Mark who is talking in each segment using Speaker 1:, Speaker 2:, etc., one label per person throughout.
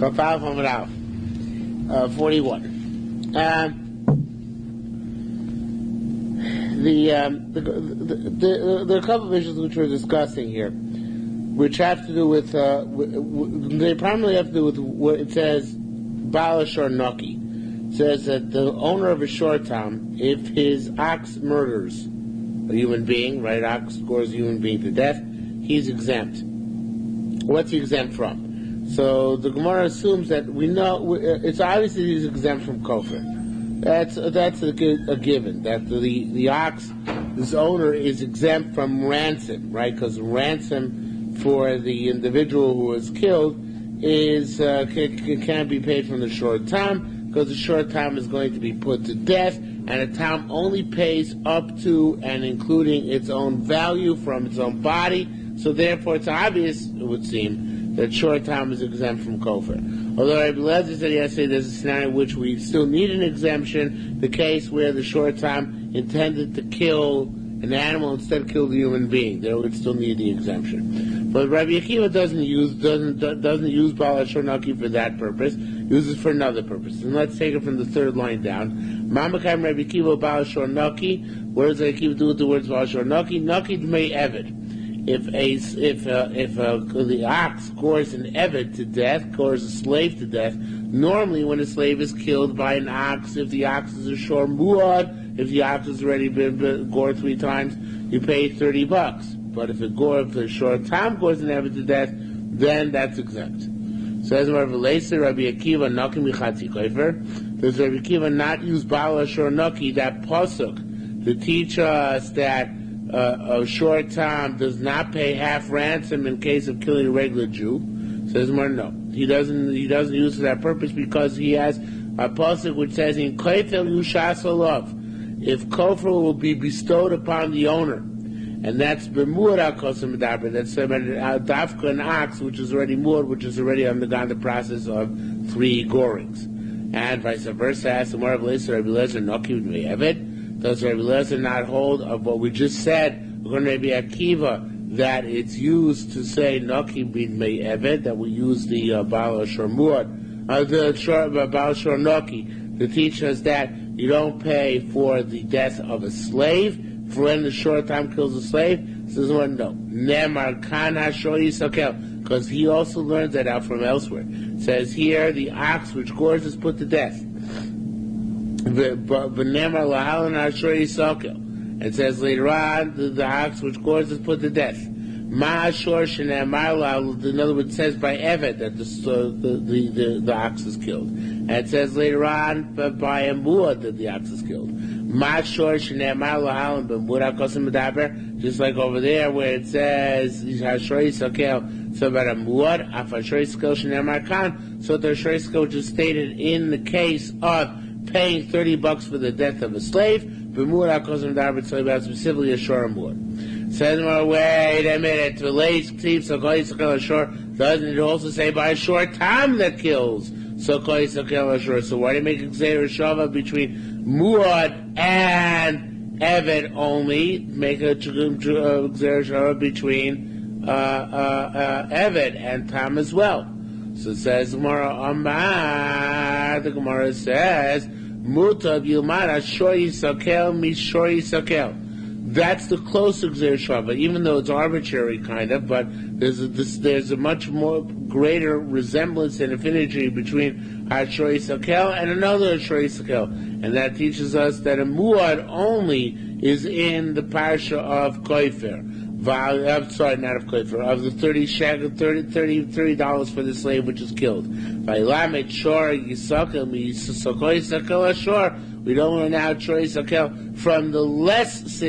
Speaker 1: Chafal 41. There are a couple of issues which we're discussing here, which have to do with they primarily have to do with what it says. Baal Shor Naki says that the owner of a short town, if his ox murders a human being, right? Ox scores a human being to death, he's exempt. What's he exempt from? So the Gemara assumes that we know it's obviously he's exempt from kofar. That's a given. That the ox, his owner, is exempt from ransom, right? Because ransom for the individual who was killed is can't be paid from the short time, because the short time is going to be put to death, and a town only pays up to and including its own value from its own body. So therefore, it's obvious, it would seem, that short time is exempt from kofar. Although Rabbi Lezer said yesterday there's a scenario in which we still need an exemption, the case where the short time intended to kill an animal instead killed a human being. There would still need the exemption. But Rabbi Akiva doesn't use Baal Shor Naki for that purpose, uses for another purpose. And let's take it from the third line down. Mamakam Rabbi Akiva Baal Shor Naki. What does Rabbi Akiva do with the words Baal Shor Naki? Naki Dmei Eved. If the ox gores an eved to death, gores a slave to death, normally when a slave is killed by an ox, if the ox is a shor muad, if the ox has already been gored 3 times, you pay $30. But if the short time gores an eved to death, then that's exempt. So as Rabbi Lezer, Rabbi Akiva Naki Michatzi Kofer, does Rabbi Akiva not use Baal Shor Naki, that pasuk, to teach us that a short time does not pay half ransom in case of killing a regular Jew? Says more, no. He doesn't use it for that purpose, because he has a pasuk which says in Kofer Yushas Olav, if kofar will be bestowed upon the owner, and that's b'muad kosim medaber, that's dafka an ox which is already muad, which has already undergone the process of 3 gorings, and vice versa. As the more of Rabbi Lezer Naki Dmei Eved. Does Rabbi Lezer not hold of what we just said, according to Rabbi Akiva, that it's used to say Naki Dmei Eved, that we use the Baal Shor Muad, the Baal Shor Naki, to teach us that you don't pay for the death of a slave, for when the short time kills a slave. Says one, no. Nemar Kan HaShor Yisakel, because he also learns that out from elsewhere. It says here, the ox which gores is put to death. It says later on, the ox which gores is put to death. In other words, it says by Evet that the ox is killed. And it says later on by a muad that the ox is killed. Just like over there where it says so about a muad, so the shor which is stated in the case of paying $30 for the death of a slave, specifically a shor muad. Says more, wait a minute, doesn't it also say by a short time that kills? So why do you make a gzeira shava between muad and eved only? Make a gzeira shava between eved and tam as well. So it says the Gemara says, Mutab Yilmana Shor Yisakel Mishor Yisakel. That's the closer Gzeir Shava, even though it's arbitrary kind of, but there's a much more greater resemblance and affinity between Shor Yisakel and another Shor Yisakel. And that teaches us that a muad only is in the parsha of Kofer. I'm sorry, not of Kofer, of the $30 for the slave which is killed. We don't learn out Shor Yisakel from the less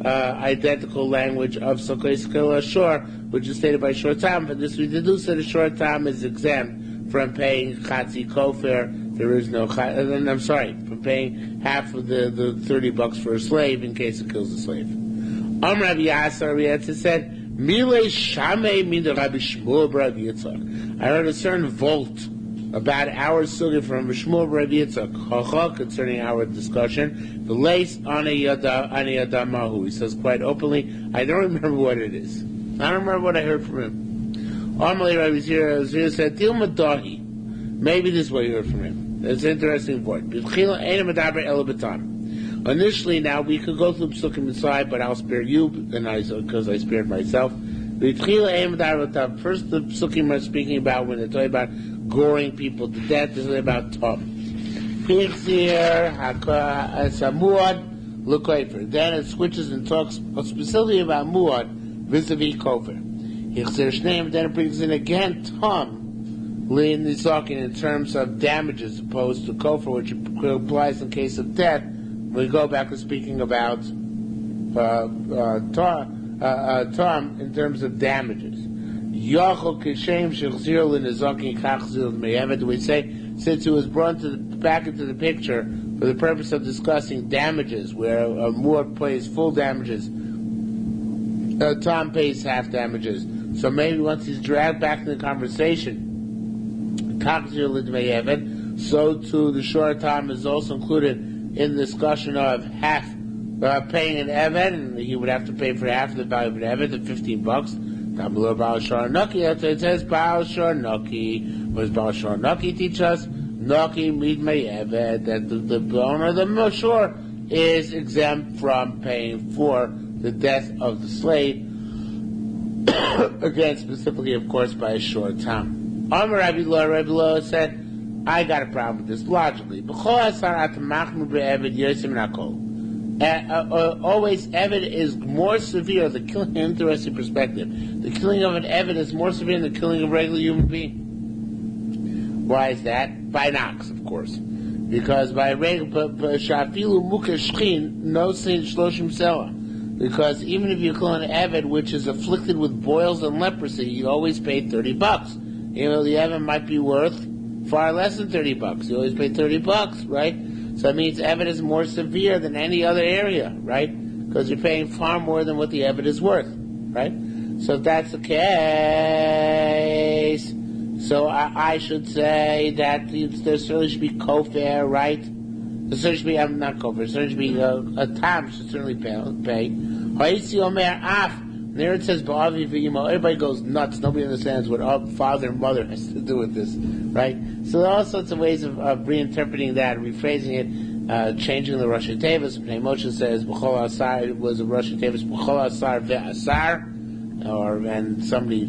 Speaker 1: identical language of Sokoi Yisakel Ashor, which is stated by short time. But this we deduce that a short time is exempt from paying Chatzi Kofer. There is no, from paying half of the $30 for a slave in case it kills a slave. Rabbi Yasser said, Mile Shame min Rabbi Shmuel Rabbi Yitzchak. I heard a certain volt about our sugya from Shmuel Rabbi Yitzchak concerning our discussion. The lace on a yadamahu. He says quite openly, I don't remember what it is. I don't remember what I heard from him. Amalei Rabbi Zira said, Dilma Dahi. Maybe this is what you heard from him. It's an interesting word. Initially, now we could go through Psukim inside, but I'll spare you, because I spared myself. First, the Psukim are speaking about when they're talking about goring people to death. This is about Tom. Then it switches and talks specifically about Muad vis-a-vis Kofer. Then it brings in again Tom. In talking in terms of damages opposed to kofar, which applies in case of death. We go back to speaking about Tom in terms of damages. Do we say, since it was brought back into the picture for the purpose of discussing damages, where Moor pays full damages, Tom pays half damages. So maybe once he's dragged back in the conversation, so too the short time is also included in the discussion of half paying an eved, and he would have to pay for half of the value of an eved, the $15. Down below Baal Shor Naki, it says Baal Shor Naki. What does Baal Shor Naki teach us? Naki mid may eved, that the owner of the Moshor is exempt from paying for the death of the slave. Again, specifically, of course, by a short time. Amar Rabbi Lo said, I got a problem with this logically. Always, Eved is more severe. The killing, interesting perspective. The killing of an Eved is more severe than the killing of a regular human being. Why is that? By an ox, of course. Because by regular Shafilu Mukashkin, no sin Shloshim Selah. Because even if you kill an Eved which is afflicted with boils and leprosy, you always pay $30. Even though the Eved might be worth far less than $30. You always pay $30, right? So that means Eved is more severe than any other area, right? Because you're paying far more than what the Eved is worth, right? So if that's the case, so I should say that there certainly should be kofar, right? There certainly should be, not kofar, there certainly should be a tam should certainly pay. Ha'isi omer af. There it says, Ba'avi v'imo. Everybody goes nuts. Nobody understands what father and mother has to do with this, right? So there are all sorts of ways of reinterpreting that, rephrasing it, changing the Rosh Tevis. Moshe says, B'chol Asar, it was a Rosh Tevis, B'chol Asar ve'asar, and somebody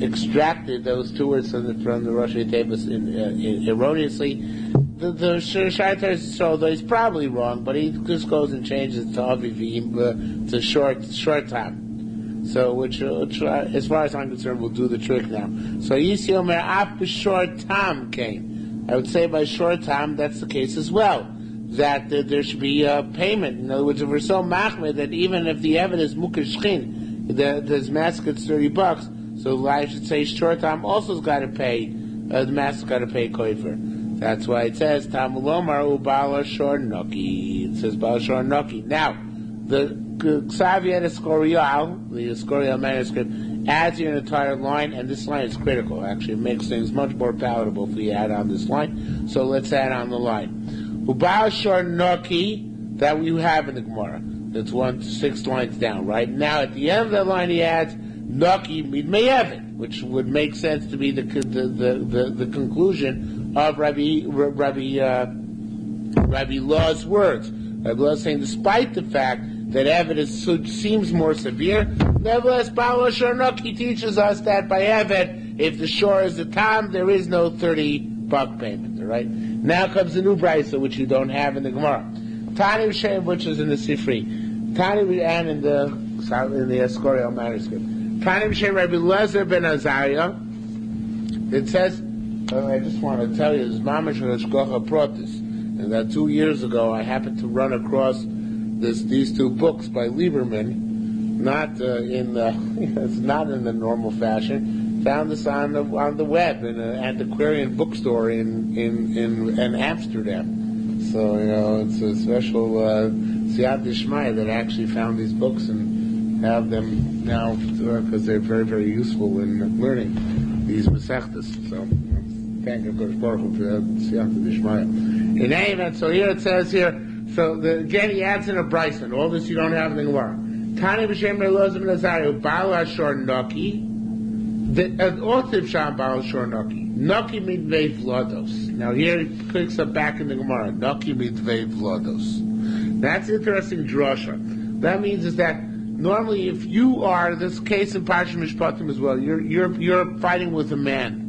Speaker 1: extracted those two words from the Rosh Tevis erroneously. The Shaitar is although he's probably wrong, but he just goes and changes to Avivim to short time. So, which as far as I'm concerned, will do the trick now. So, Yisi Omer Af short time came. I would say by short time, that's the case as well. That there should be payment. In other words, if we're so machmed that even if the evidence is mukashchin, the mask gets $30, so I should say short time also has got to pay. The mask got to pay koifer. That's why it says Tamulomar Ubala Shor Noki. It says Bala Shor Noki. Now, the Xavier Escorial, the Escorial manuscript, adds here an entire line, and this line is critical. Actually, it makes things much more palatable if we add on this line. So let's add on the line. Ubala Shor Noki, that we have in the Gemara. That's 6 lines down, right? Now, at the end of that line, he adds Noki Mid Me'evin, which would make sense to be the conclusion of Rabbi Law's words. Rabbi Law is saying, despite the fact that evidence seems more severe, nevertheless, Baal Shor Noki teaches us that by Eved, if the shore is the tam, there is no $30 payment. All right. Now comes the new brisa, which you don't have in the Gemara. Tani Shem, which is in the Sifri, Tani and in the Escorial manuscript. Tani Shem Rabbi Lezer ben Azariah. It says. I just want to tell you, this Mamash Hashgacha brought this, and that 2 years ago I happened to run across these two books by Lieberman, not it's not in the normal fashion. Found this on the web in an antiquarian bookstore in Amsterdam. So it's a special siyata d'shmaya that actually found these books and have them now because they're very, very useful in learning these mesechtas. So. Thank you, Kodesh Baruch Hu, for that siyata d'shmaya. In any event, so here it says here, so again he adds in a brisa, all this you don't have in the Gemara. Tani b'shem Elazar ben Azariah, Baal Ashor Naki. The author Sham Baal Ashor Naki. Naki midvei vlados. Now here he clicks up back in the Gemara. Naki midvei vlados. That's interesting drasha. That means is that normally if you are, this case in Parsha Mishpatim as well, you're fighting with a man.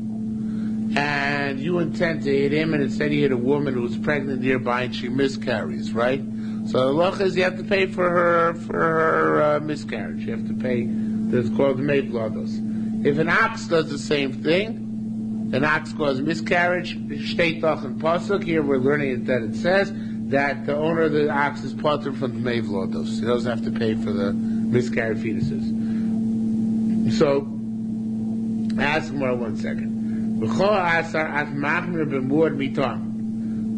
Speaker 1: And you intend to hit him, and instead you hit a woman who's pregnant nearby and she miscarries, right? So the law is you have to pay for her miscarriage. You have to pay. That's called Mei Vlados. If an ox does the same thing, an ox causes miscarriage. Shteitach and pasuk. Here we're learning that it says that the owner of the ox is patur from the Mei Vlados. He doesn't have to pay for the miscarried fetuses. So, ask more 1 second.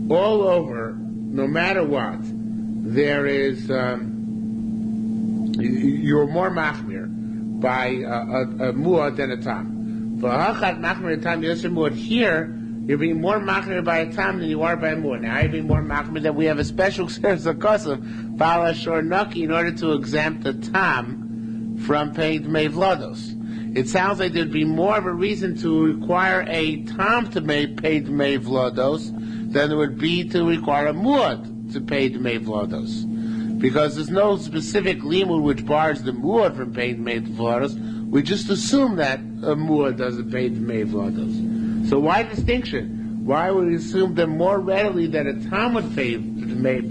Speaker 1: All over, no matter what, there is you're more machmir by a muad than a tam. Here, you're being more machmir by a tam than you are by a muad. Now, you're being more machmir that we have a special series of kosev, Baal Ashor Naki, in order to exempt the tam from paying Dmei Vlados. It sounds like there'd be more of a reason to require a tam to pay Dmei Vlados than there would be to require a muad to pay Dmei Vlados. Because there's no specific limud which bars the muad from paying Dmei Vlados. We just assume that a muad doesn't pay Dmei Vlados. So why distinction? Why would we assume that more readily that a tam would pay Dmei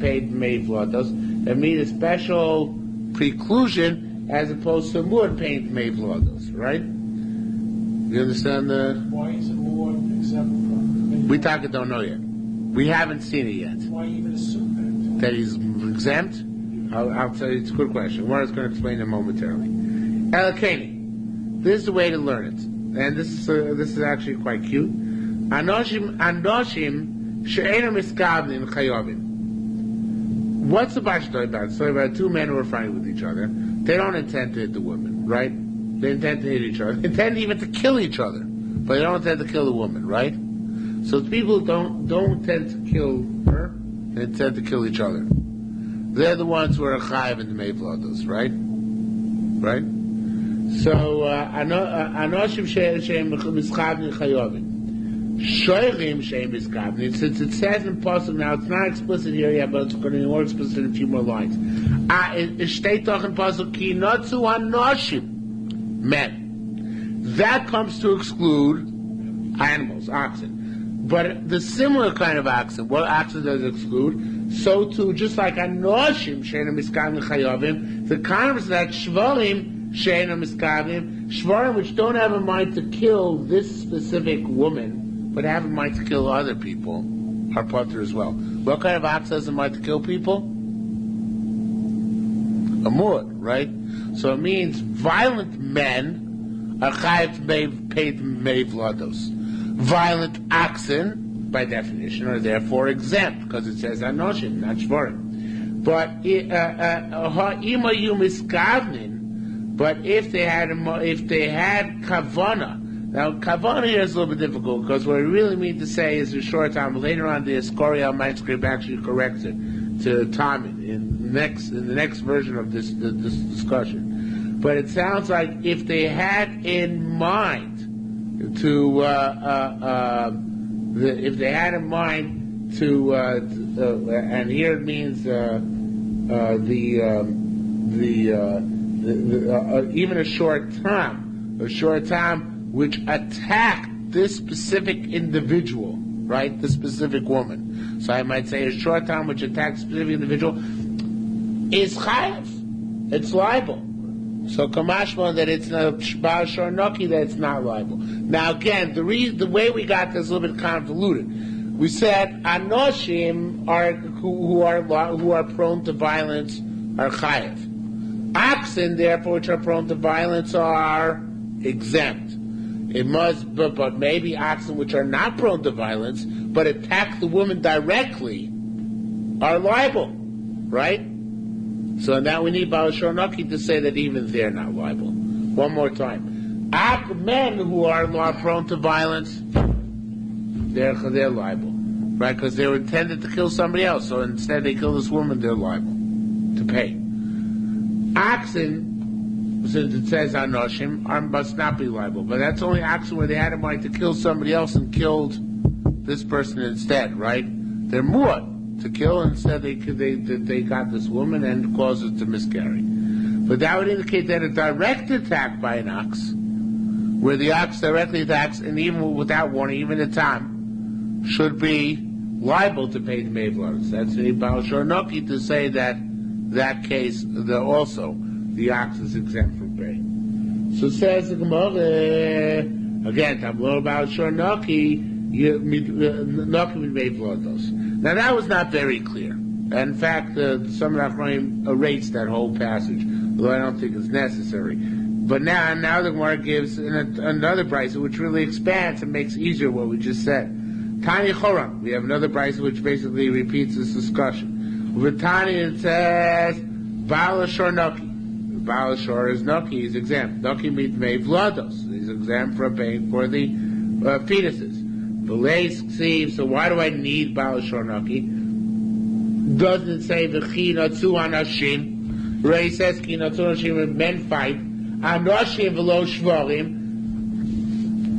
Speaker 1: Vlados and mean a special preclusion as opposed to more paying Dmei Vlados, right? You understand the?
Speaker 2: Why is it more exempt from?
Speaker 1: We don't know yet. We haven't seen it yet.
Speaker 2: Why even assume
Speaker 1: that he's exempt? I'll tell you. It's a good question. Warren's going to explain it momentarily. Elakeni. This is the way to learn it, and this is actually quite cute. Anoshim she'enu miskavnin chayovim. What's the Bash story about? It's about two men who are fighting with each other. They don't intend to hit the woman, right? They intend to hit each other. They intend even to kill each other, but they don't intend to kill the woman, right? So people don't intend to kill her. They intend to kill each other. They're the ones who are chayiv in the Mei Vlados, right? Right? So anoshim she'em mischavnin chayovim. Shoyrim she'em mischavnin. Since it says in pasuk now, it's not explicit here yet, but it's going to be more explicit in a few more lines. It states in pasuk ki notzu anoshim, men. That comes to exclude animals, oxen. But the similar kind of oxen, what oxen does it exclude? So too, just like anoshim she'em mischavnin chayovim, the converse of that shvarim. She'ena miskavim, shvarim which don't have a mind to kill this specific woman, but have a mind to kill other people, are potter as well. What kind of ox has a mind to kill people? A muad, right? So it means violent men are chayav paid Mei Vlados. Violent oxen, by definition, are therefore exempt because it says anoshim, not shvarim. But ha'ima miskavnin. But if they had kavana, now kavana here is a little bit difficult because what I really mean to say is a short time. Later on, the Escorial manuscript actually corrects it to Talmud in the next version of this discussion. But it sounds like if they had in mind to and here it means even a short time which attacked this specific individual, right? This specific woman. So I might say a short time which attacked a specific individual is chayav. It's liable. So kamashma that it's not Baal Ashor Naki, that it's not liable. Now again, the way we got this is a little bit convoluted. We said anoshim who are prone to violence are chayav. Oxen, therefore, which are prone to violence, are exempt. It must, but maybe oxen which are not prone to violence, but attack the woman directly, are liable, right? So now we need Baal Ashor Naki to say that even they're not liable. One more time. Men who are prone to violence, they're liable, right? Because they were intended to kill somebody else, so instead they kill this woman, they're liable to pay. Oxen, since it says anoshim, must not be liable. But that's only oxen where they had in mind to kill somebody else and killed this person instead, right? They're muad to kill, and instead they got this woman and caused it to miscarry. But that would indicate that a direct attack by an ox, where the ox directly attacks, and even without warning, even at time, should be liable to pay the Mevlods. That's the Baal Shornoki to say that case, also, the ox is exempt from pay. So says the Gemara, again, Tamlo Baal Shornoki, Noki with Mevlodos. Now that was not very clear. In fact, some of the Achronim erased that whole passage, although I don't think it's necessary. But now the Gemara gives another brisa which really expands and makes easier what we just said. Tani Choram, we have another brisa which basically repeats this discussion. With Tani it says, Baal Shor Noki. Baal Shor is Noki, he's exempt. Noki meet Mei Vlados, he's exempt from paying for the fetuses. So why do I need Baal Shor Noki? Doesn't it say V'china Tzu Anashim? Ray says China Tzu Anashim when men fight. Anashim v'lo shvarim.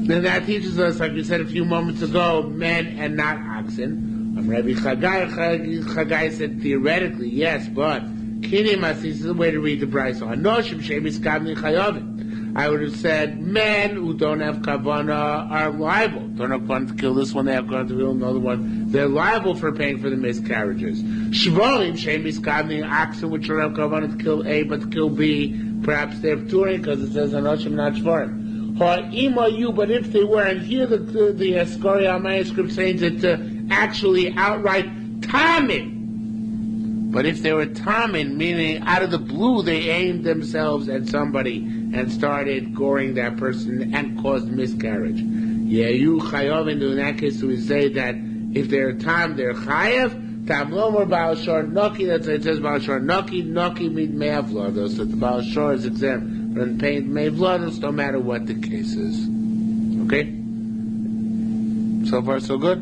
Speaker 1: Then that teaches us, like we said a few moments ago, men and not oxen. Rabbi Chagai said theoretically, yes, but Kinemas is the way to read the Brisa. Anoshim shemis kavni chayavim. I would have said men who don't have kavana are liable. Don't have kavana to kill this one, they have kavana to kill another one. They're liable for paying for the miscarriages. Shvarim shemis kavni, oxen which don't have kavana to kill A but to kill B. Perhaps they're touring because it says anoshim not shvarim. But if they were, and here the Escoria manuscript saying that actually outright tamin. But if they were tamin, meaning out of the blue they aimed themselves at somebody and started goring that person and caused miscarriage. Yeah, you chayav, and in that case we say that if they're tam, they're chayav. Tam lomer Baal Shor Noki, that's it says Baal Shor Noki means me'avlados, so the Baal Shor is exempt from paying me'avlados no matter what the case is. Okay? So far so good?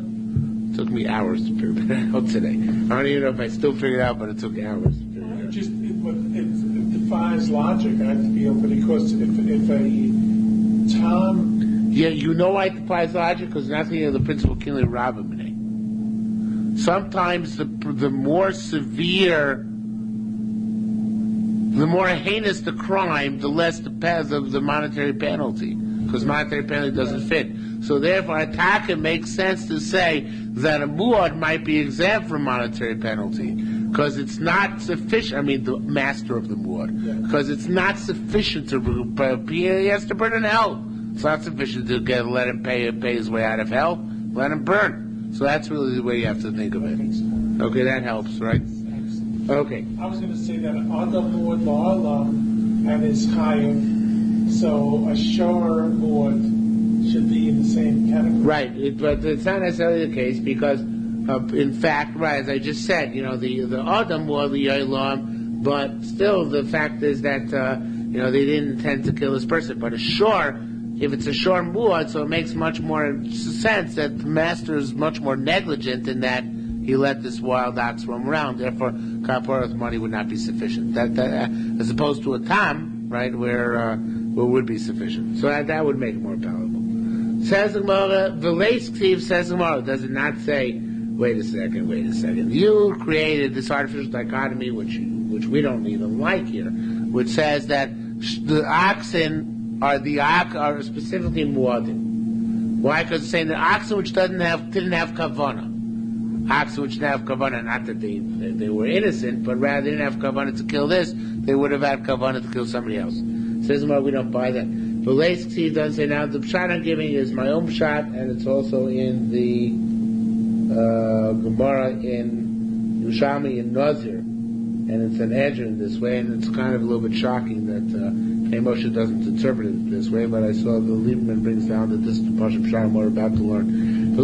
Speaker 1: It took me hours to figure it out today. I don't even know if I still figured it out, but it took hours to figure it out.
Speaker 2: It defies logic, I feel, because if a Tom...
Speaker 1: Yeah, you know why it defies logic? Because nothing of the principle Kinley Rabbimine. Sometimes the more severe, the more heinous the crime, the less the path of the monetary penalty, because monetary penalty doesn't fit. So therefore, attack it makes sense to say that a muad might be exempt from monetary penalty, because it's not sufficient. I mean, the master of the muad, because it's not sufficient to he has to burn in hell. It's not sufficient to let him pay his way out of hell. Let him burn. So that's really the way you have to think of it. Okay, that helps, right? Okay.
Speaker 2: I was going to say that Adam Muad La'alam and his Chayiv, so a Shor Muad should be in the same category.
Speaker 1: Right, but it's not necessarily the case because, in fact, right, as I just said, the Adam Muad La'alam, but still the fact is that, they didn't intend to kill this person. But a Shor, if it's a shor muad, so it makes much more sense that the master is much more negligent in that he let this wild ox roam around. Therefore, kapora's money would not be sufficient. That as opposed to a tam, right, where would be sufficient. So that would make it more palatable. Says the Gemara, V'leis Ksiv says the Gemara, does it not say, wait a second, you created this artificial dichotomy, which we don't even like here, which says that the oxen are specifically muadim. Why? Because it's saying the oxen which didn't have kavana. Oxen which didn't have kavana, not that they were innocent, but rather they didn't have kavana to kill this, they would have had kavana to kill somebody else. Says well, we don't buy that. But Leisky doesn't say now the pshat I'm giving is my own pshat, and it's also in the Gemara in Yerushalmi in Nazir, and it's an edge in this way, and it's kind of a little bit shocking that Moshe doesn't interpret it this way, but I saw the Lieberman brings down that this is the Pasha Pshat we're about to learn. The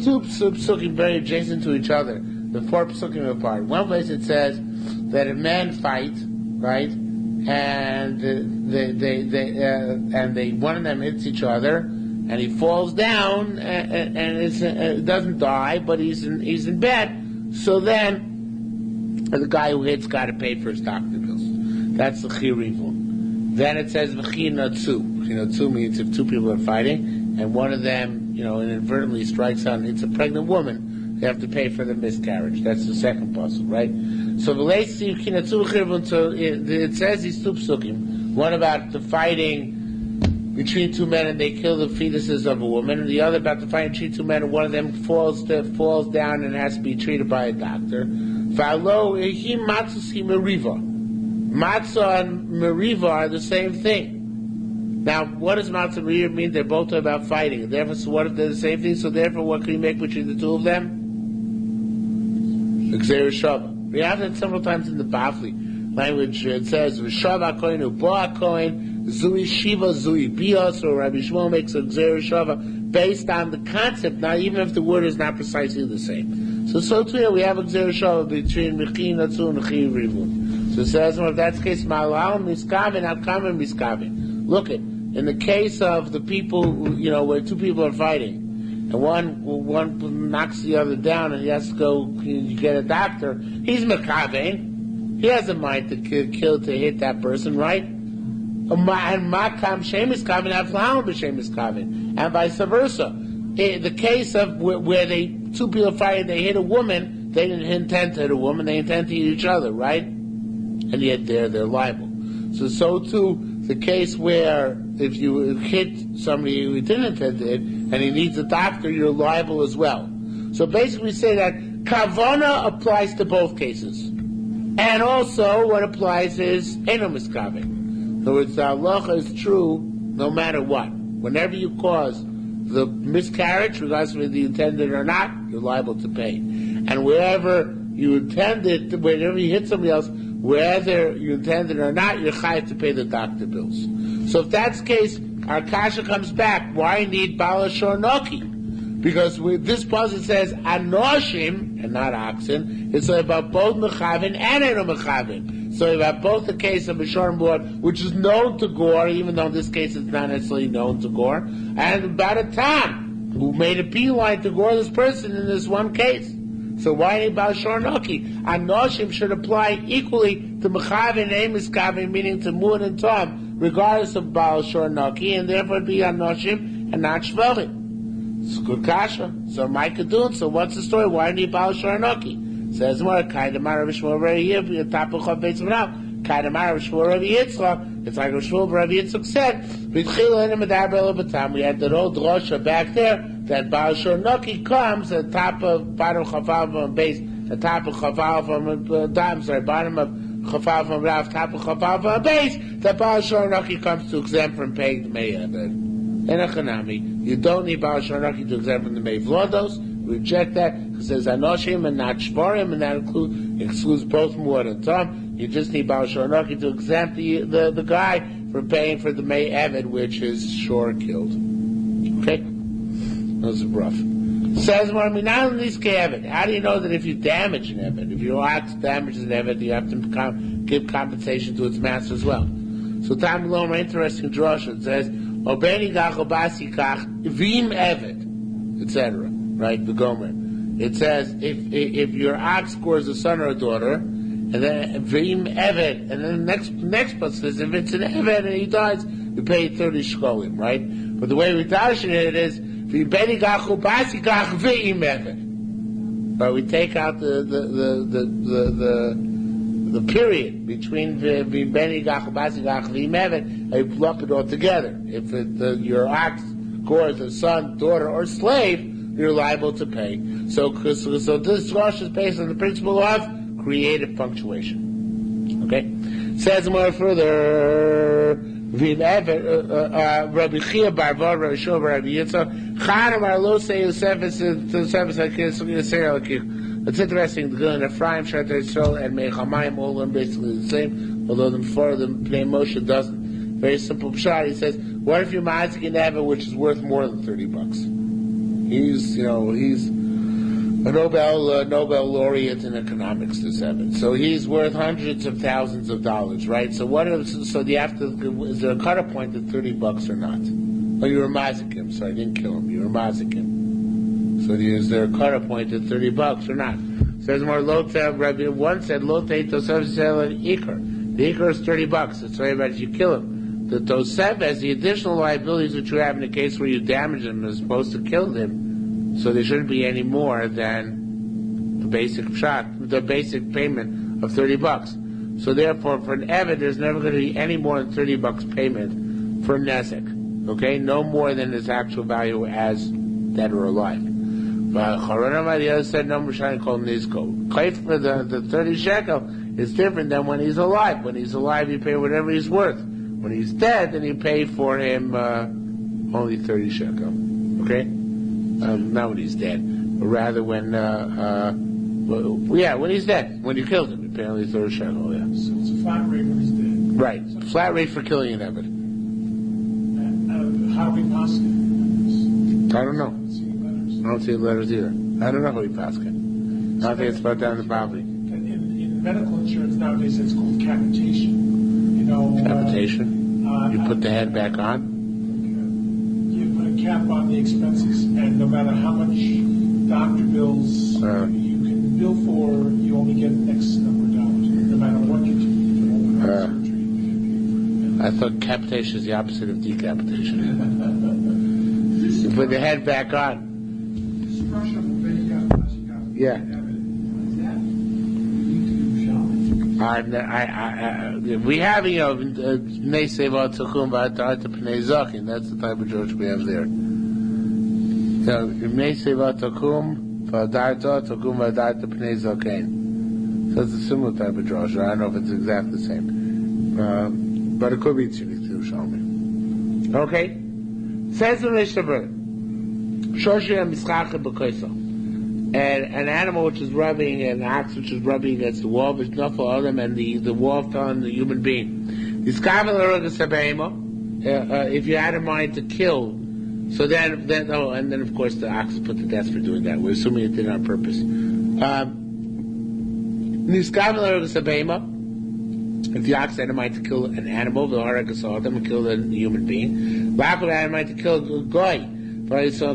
Speaker 1: two psukim very adjacent to each other, the four psukim apart. One place it says that if men fight, right, and they one of them hits each other, and he falls down, and doesn't die, but he's in bed. So then and the guy who hits got to pay for his doctor bills. That's the chirivun. Then it says v'chinatzu. V'chinatzu means if two people are fighting, and one of them, inadvertently strikes out and hits a pregnant woman, they have to pay for the miscarriage. That's the second puzzle, right? So v'leisi v'chinatzu v'chirivun. So it says these two psukim. One about the fighting between two men and they kill the fetuses of a woman, and the other about the fight between two men and one of them falls down and has to be treated by a doctor. Matzah and meriva are the same thing. Now, what does matzah and meriva mean? They're both about fighting. Therefore, so what if they're the same thing? So therefore, what can you make between the two of them? Yerushalmi. We have that several times in the Bavli language. It says, V'shava kohen u'boa kohen, Zui Shiva, Zui Bios, or Rabbi Shmuel makes a Yerushalmi based on the concept, now even if the word is not precisely the same. So too here we have a Yerushalmi between Mechin Natzu and Mechin Rivun. So it says, well, if that's the case, Malal Miskavin, Alkamen Miskavin. Look at, in the case of the people, where two people are fighting, and one knocks the other down and he has to go get a doctor, he's Mekavein. He has a mind to hit that person, right? And vice versa. In the case of where two people are fighting, they hit a woman, they didn't intend to hit a woman, they intend to hit each other, right? And yet they're liable. So too, the case where if you hit somebody who didn't intend to hit, and he needs a doctor, you're liable as well. So basically we say that kavana applies to both cases. And also what applies is eno miskaveh. In other words, the halacha is true no matter what. Whenever you cause the miscarriage, regardless of whether you intended it or not, you're liable to pay. And wherever you intended, whenever you hit somebody else, whether you intended it or not, you're chayav to pay the doctor bills. So if that's the case, our kasha comes back. Why need bala shornoki? Because with this puzzle it says anoshim and not oxen. It's about both mechavin and eno mechavin. So about both the case of Mishar board, which is known to gore, even though in this case it's not necessarily known to gore, and about a tam who made a beeline to gore this person in this one case. So why need Baal Shornoki? Anoshim should apply equally to Mechavin and Miskavin, meaning to Muad and Tom, regardless of Baal Shornoki, and therefore it'd be Anoshim and not Shvarim. It's good kasha. So Micah doing. So what's the story? Why need Baal Shornoki? Says more. Kaidamar Rishmor Rabbi Yib. Top of Chav Beitz V'Nav. Kaidamar Rishmor Rabbi Yitzchak. It's like Rishmor Rabbi Yitzchak said. V'Tchil Enem Medaber L'Batam. We had that old drosha back there that Baal Shornoki comes at the top of bottom Chafal from base. The top of Chafal from bottom of Chafal from Rav. Top of Chafal from base. That Baal Shornoki comes to exempt from paying the Me'eved. You don't need Baal Shornoki to exempt from the Mei Vlodos. We reject that because there's Anoshim and not Shvarim, and that excludes both Muad and Tom. You just need Baal Shornoki to exempt the guy from paying for the Mei Eved, which is shore killed. Okay? Those are rough. Says more, how do you know that if you damage an Eved, if your ox damages an Eved, you have to give compensation to its master as well? So Tam Loma, interesting drasha, it says, Obeni gach obasi kach vim eved, etc. Right, the Gomer. It says if your ox scores a son or a daughter, and then vim eved, and then the next part says if it's an eved and he dies, you pay 30 shkolim, right? But the way we dash it is v'beni gach obasi kach vim eved. But we take out the period between Beni Gach Basi Gach V'Imevet, and you lump it all together. If your ox scores a son, daughter, or slave, you're liable to pay. So this Rosh is based on the principle of creative punctuation. Okay? Says more further, Rabbi Chia Barvar, Rabbi Shua, Rabbi Yitzchak, Chanam Arlosei Yosef It's interesting, the Gilin Ephraim, Shatter Yisrael, and Mechamayim, all of them basically the same, although the before of them, Pnei Moshe doesn't. Very simple pshat, he says, what if you're Mazik in Evan, which is worth more than $30? He's a Nobel laureate in economics, this Evan. So he's worth hundreds of thousands of dollars, right? So do you have to, is there a cut-off point at $30 or not? Oh, you were Mazik him, so I didn't kill him, you were Mazik him. So is there a cut point at $30 or not? Says more Lotel. Rabbi one said Lotel Tosef sell an Iker. The Iker is $30. It's very bad if you kill him. The Tosef has the additional liabilities that you have in the case where you damage them as opposed to kill them. So there shouldn't be any more than the basic payment of $30. So therefore, for an Eved, there's never going to be any more than $30 payment for Nezek. Okay, no more than his actual value as dead or alive. But the other said no Mishani called Nizko. Claim for the 30 shekel is different than when he's alive. When he's alive, you pay whatever he's worth. When he's dead, then you pay for him only 30 shekel. Okay, not when he's dead, but rather when when he's dead, when you killed him, you pay only 30 shekel. Yeah.
Speaker 2: So it's a flat rate when he's dead.
Speaker 1: Right, flat rate for killing an Eved.
Speaker 2: How do we pass it?
Speaker 1: I don't know. I don't see letters either. I don't know how he passed it. I don't think it's about down the property.
Speaker 2: In medical insurance nowadays, it's called capitation. You know,
Speaker 1: capitation. You put the head back on.
Speaker 2: You put a cap on the expenses, and no matter how much doctor bills you can bill for, you only get X number of dollars, no matter what you do.
Speaker 1: I thought capitation is the opposite of decapitation. You put the head back on. Yeah. We have, Nei Seva Tukum V'Adarta Pnei Zakin. That's the type of George we have there. So, Nei Seva Tukum V'Adarta Tukum V'Adarta Pnei Zakin. So it's a similar type of George. I don't know if it's exactly the same. But it could be Yerushalmi. Okay? Says the Mishnah, and an animal which is rubbing, an ox which is rubbing against the wall, and the wall fell on the human being. If you had in mind to kill, so then and then of course the ox is put to death for doing that. We're assuming it did it on purpose. If the ox had in mind to kill an animal, the them and kill a human being. Had in mind to kill a goy,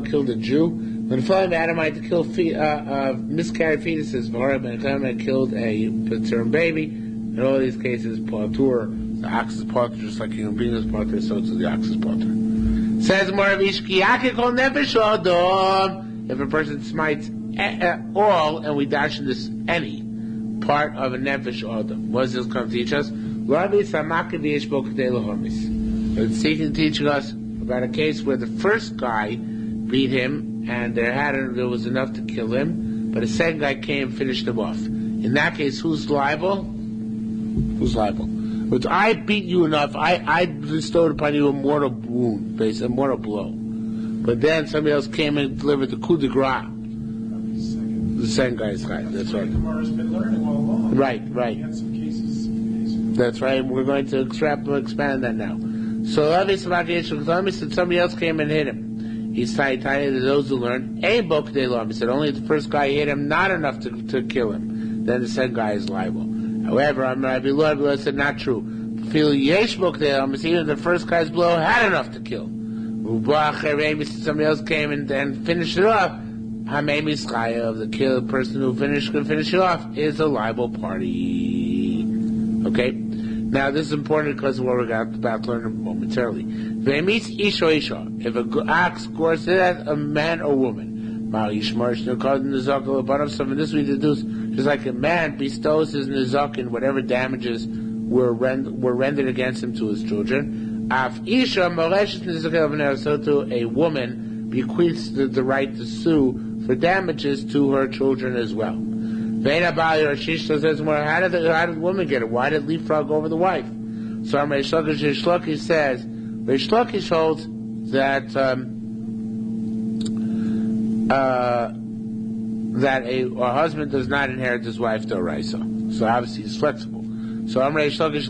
Speaker 1: killed a Jew. When Philip had in mind to kill miscarried fetuses, and killed a term baby. In all these cases, Patur, the ox is Patur, just like human being is Patur, so the ox is Patur. Says if a person smites all, and we dash in this any part of a nefesh adam. What does this come to teach us? It's teaching us about a case where the first guy beat him, and there was enough to kill him, but a second guy came and finished him off. In that case, who's liable? Who's liable? But I beat you enough, I bestowed upon you a mortal wound, basically a mortal blow. But then somebody else came and delivered the coup de grace. The second guy's right. That's right. Right. That's right. We're going to expand that now. So obviously, somebody else came and hit him. He's tied to those who learn. He said only if the first guy hit him, not enough to kill him. Then the second guy is liable. However, Rabbi Lord said not true. Even the first guy's blow had enough to kill. Somebody else came and finished it off. The person who could finish it off is a liable party. Okay? Now this is important because of what we're about to learn momentarily. If an ox gores a man or woman, so from this we deduce, just like a man bestows his nizakin, whatever damages were rendered against him to his children, so to a woman bequeaths the right to sue for damages to her children as well. Says, well, how did the woman get it? Why did leapfrog over the wife? So Reish Lakish says, Reish Lakish holds that that a husband does not inherit his wife d'oraisa. So obviously he's flexible. So Reish Lakish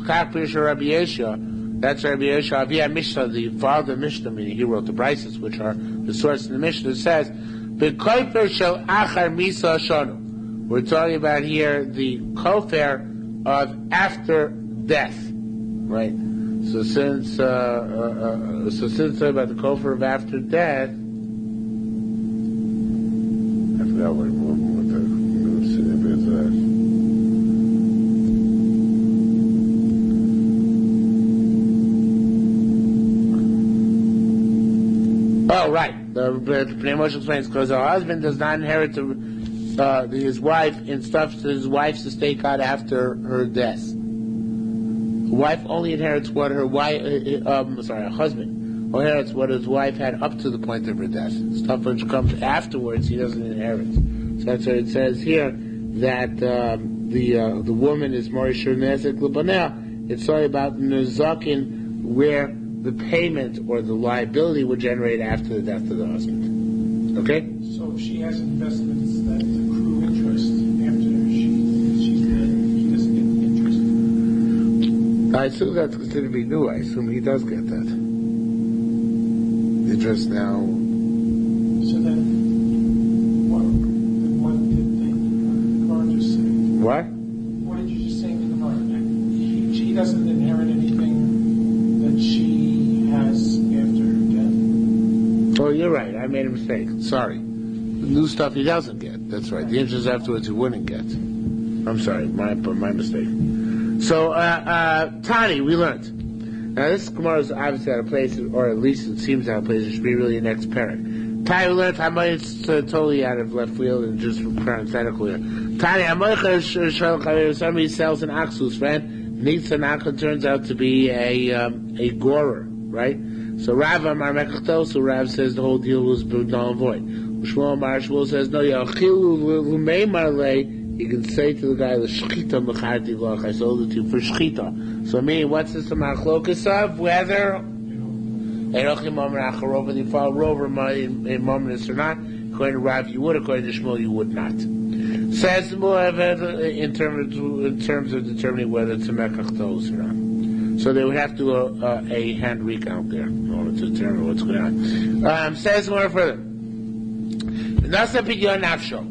Speaker 1: Rabbi Yeshua. That's Rabbi Yeshua. Avia Mishnah, the father of Mishnah, meaning he wrote the Brises, which are the source of the Mishnah, says, "B'kofer shel achar misa shonu." We're talking about here the kofer of after death, right? So since talking about the kofer of after death, Oh, right. The Pnei Moshe explains because a husband does not inherit his wife in stuff that his wife's estate got after her death. A wife only inherits what her wife. A husband inherits what his wife had up to the point of her death. Stuff which comes afterwards, he doesn't inherit. So that's what it says here that the woman is more shiur nezek l'baneh. It's sorry about nezakin where the payment or the liability would generate after the death of the husband. Okay?
Speaker 2: So if she has investments that accrue interest after she's dead, he doesn't get the interest?
Speaker 1: I assume that's considered to be new. I assume he does get that. Interest now.
Speaker 2: So then, what did the Gemara just say?
Speaker 1: What?
Speaker 2: What did you just say to the Gemara? She doesn't inherit anything that she has after her death?
Speaker 1: Oh, you're right. I made a mistake. Sorry. The new stuff he doesn't get. That's right. The interest afterwards he wouldn't get. I'm sorry. My mistake. So, Tani, we learned. Now, this Gemara is obviously out of place, or at least it seems out of place. It should be really the next parak. Tani, we learned. It's totally out of left field and just parenthetical here. Tani, somebody sells an ox whose friend needs an ox and turns out to be a gorer, right? So Rav Amar Mekachto, so Rav says the whole deal was null and void. Shmuel says no. You can say to the guy, "The shchita mecharti loch." I sold it to you for shchita. So, what's this machlokas of? Whether erochim momer acharov and you follow rover in mominus or not? According to Rav, you would. According to Shmuel, you would not. Says in terms of determining whether it's a mekachtos or not. So they would have to do a hand recount there in order to determine what's going on. Says more further. Nasa pidyon nafsho.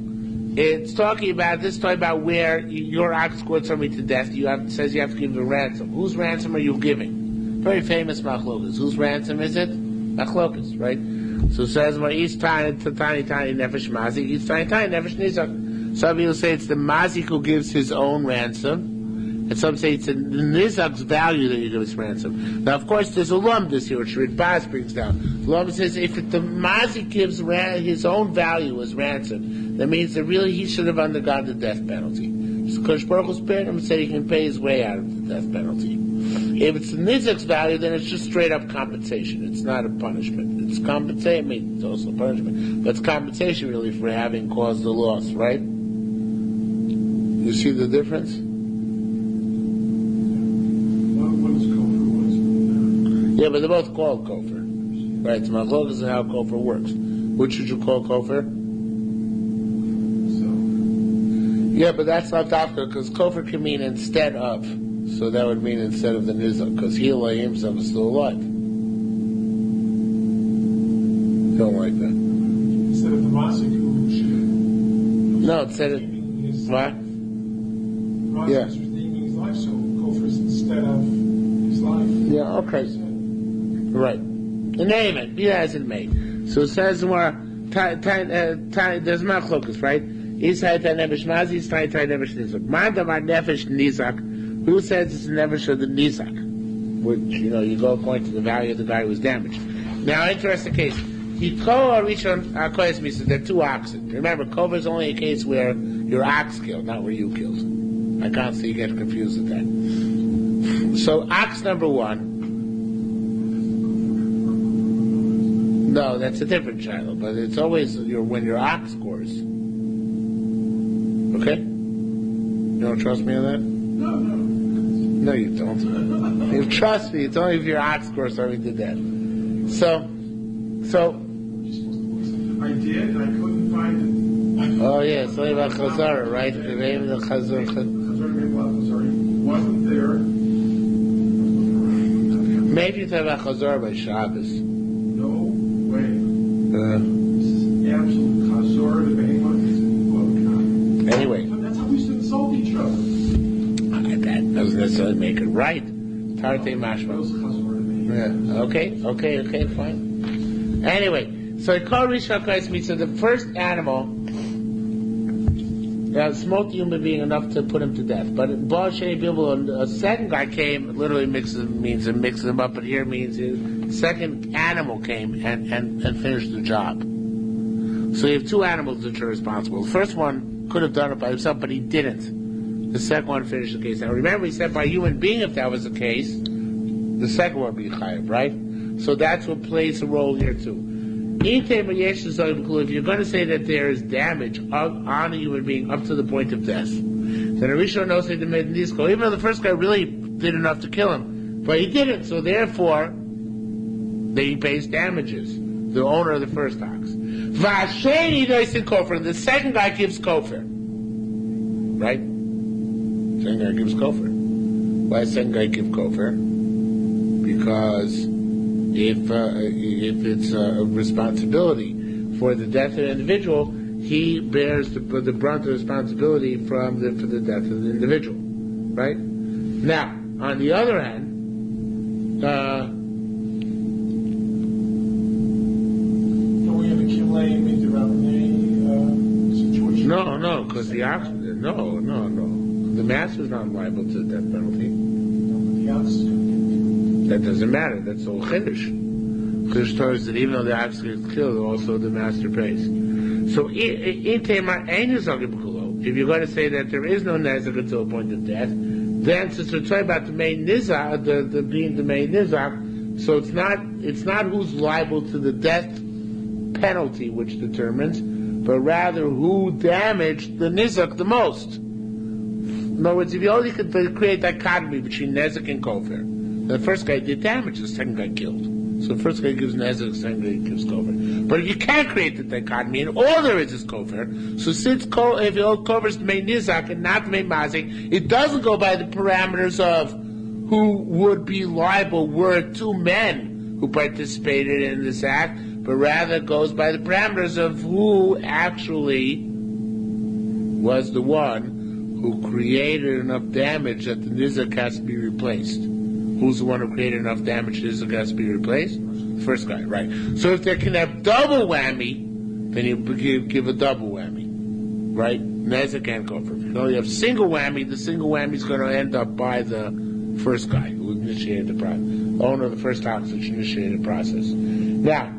Speaker 1: It's talking about where your ox scored somebody to death. Says you have to give a ransom. Whose ransom are you giving? Very famous machlokas. Whose ransom is it? Machlokas, right? So it says each tiny nefesh mazik, each tiny nefesh nizak. Some people say it's the mazik who gives his own ransom. And some say it's the nizak's value that you give his ransom. Now, of course, there's a lumdus here, which Rid Baz brings down. The lumdus says if the mazik gives his own value as ransom, that means that really he should have undergone the death penalty. So Kosh Baruch Hu spared him and said he can pay his way out of the death penalty. If it's the nizak's value, then it's just straight up compensation. It's not a punishment. It's compensation. I mean, it's also a punishment, but it's compensation really for having caused the loss, right? You see the difference? Yeah, but they're both called kofar. Right, so machlokas is how kofar works. Which should you call kofar? Yeah, but that's not after, because kofar can mean instead of. So that would mean instead of the nizak, because he himself is still alive. Don't like that.
Speaker 2: Instead of the masik who should.
Speaker 1: No, instead of what?
Speaker 2: Masik is redeeming his life, so kofar is instead of his life.
Speaker 1: Yeah, okay. Right. In any event, be that as it may. So it says more, there's machlokas, right? Isai ta nefesh mazi, isai ta nefesh nizak. Mandamar nefesh nizak. Who says it's a nefesh of the nizak? Which, you go according to the value of the guy who was damaged. Now, interesting case. Hikoa rishon akoyes misa. There are two oxen. Remember, kova is only a case where your ox killed, not where you killed. I can't see you get confused with that. So, ox number one. No, that's a different channel, but it's always when your ox scores. Okay? You don't trust me on that? No, you don't. You trust me. It's only if your ox scores something to death. So.
Speaker 2: I did, and I couldn't find it.
Speaker 1: Oh yeah, it's only about Chazara, right? The name of the Chazar.
Speaker 2: Wasn't there.
Speaker 1: Maybe you talk about Chazar by Shabbos.
Speaker 2: No way. This is absolute Chazor to Behemoth.
Speaker 1: Anyway.
Speaker 2: That's how we used to insult each other.
Speaker 1: That doesn't necessarily make it right. Tarte mashma. Yeah. Okay, fine. Anyway, so Kol Rishon Kais means so the first animal Smoked the human being enough to put him to death. But a second guy came, literally means mixes him up, but here means a second animal came and finished the job. So you have two animals that are responsible. The first one could have done it by himself, but he didn't. The second one finished the case. Now remember, he said by a human being, if that was the case, the second one would be chayav, right? So that's what plays a role here too. If you're going to say that there is damage on a human being up to the point of death, then a Rishon knows that even though the first guy really did enough to kill him, but he didn't, so therefore he pays damages. The owner of the first ox. The second guy gives kofar. Right? Second guy gives kofar. Why does second guy give kofar? Because if it's a responsibility for the death of the individual, he bears the brunt of responsibility for the death of the individual. Right? Now, on the other hand, No, because the ox. No. The master's not liable to the death penalty.
Speaker 2: No, but the ox is going to get
Speaker 1: That doesn't matter. That's all chiddush. Chiddush tells us that even though the ox gets killed, also the master pays. So if you're going to say that there is no nezak until the point of death, then since we're talking about the main nizak, the being the main nizak, so it's not who's liable to the death penalty which determines, but rather who damaged the nizak the most. In other words, if you only could create dichotomy between nezak and kofar, the first guy did damage, the second guy killed. So the first guy gives nezak, the second guy gives kofar. But if you can't create the dichotomy, and all there is kofar, so since if kofar is the main nizak and not the main mazik, it doesn't go by the parameters of who would be liable were two men who participated in this act, but rather goes by the parameters of who actually was the one who created enough damage that the nizak has to be replaced. Who's the one who created enough damage the nizak has to be replaced? The first guy, right. So if they can have double whammy, then you give a double whammy, right? Nizak and kofar. If you only have single whammy, the single whammy is going to end up by the first guy who initiated the process, owner of the first ox which initiated the process. Now,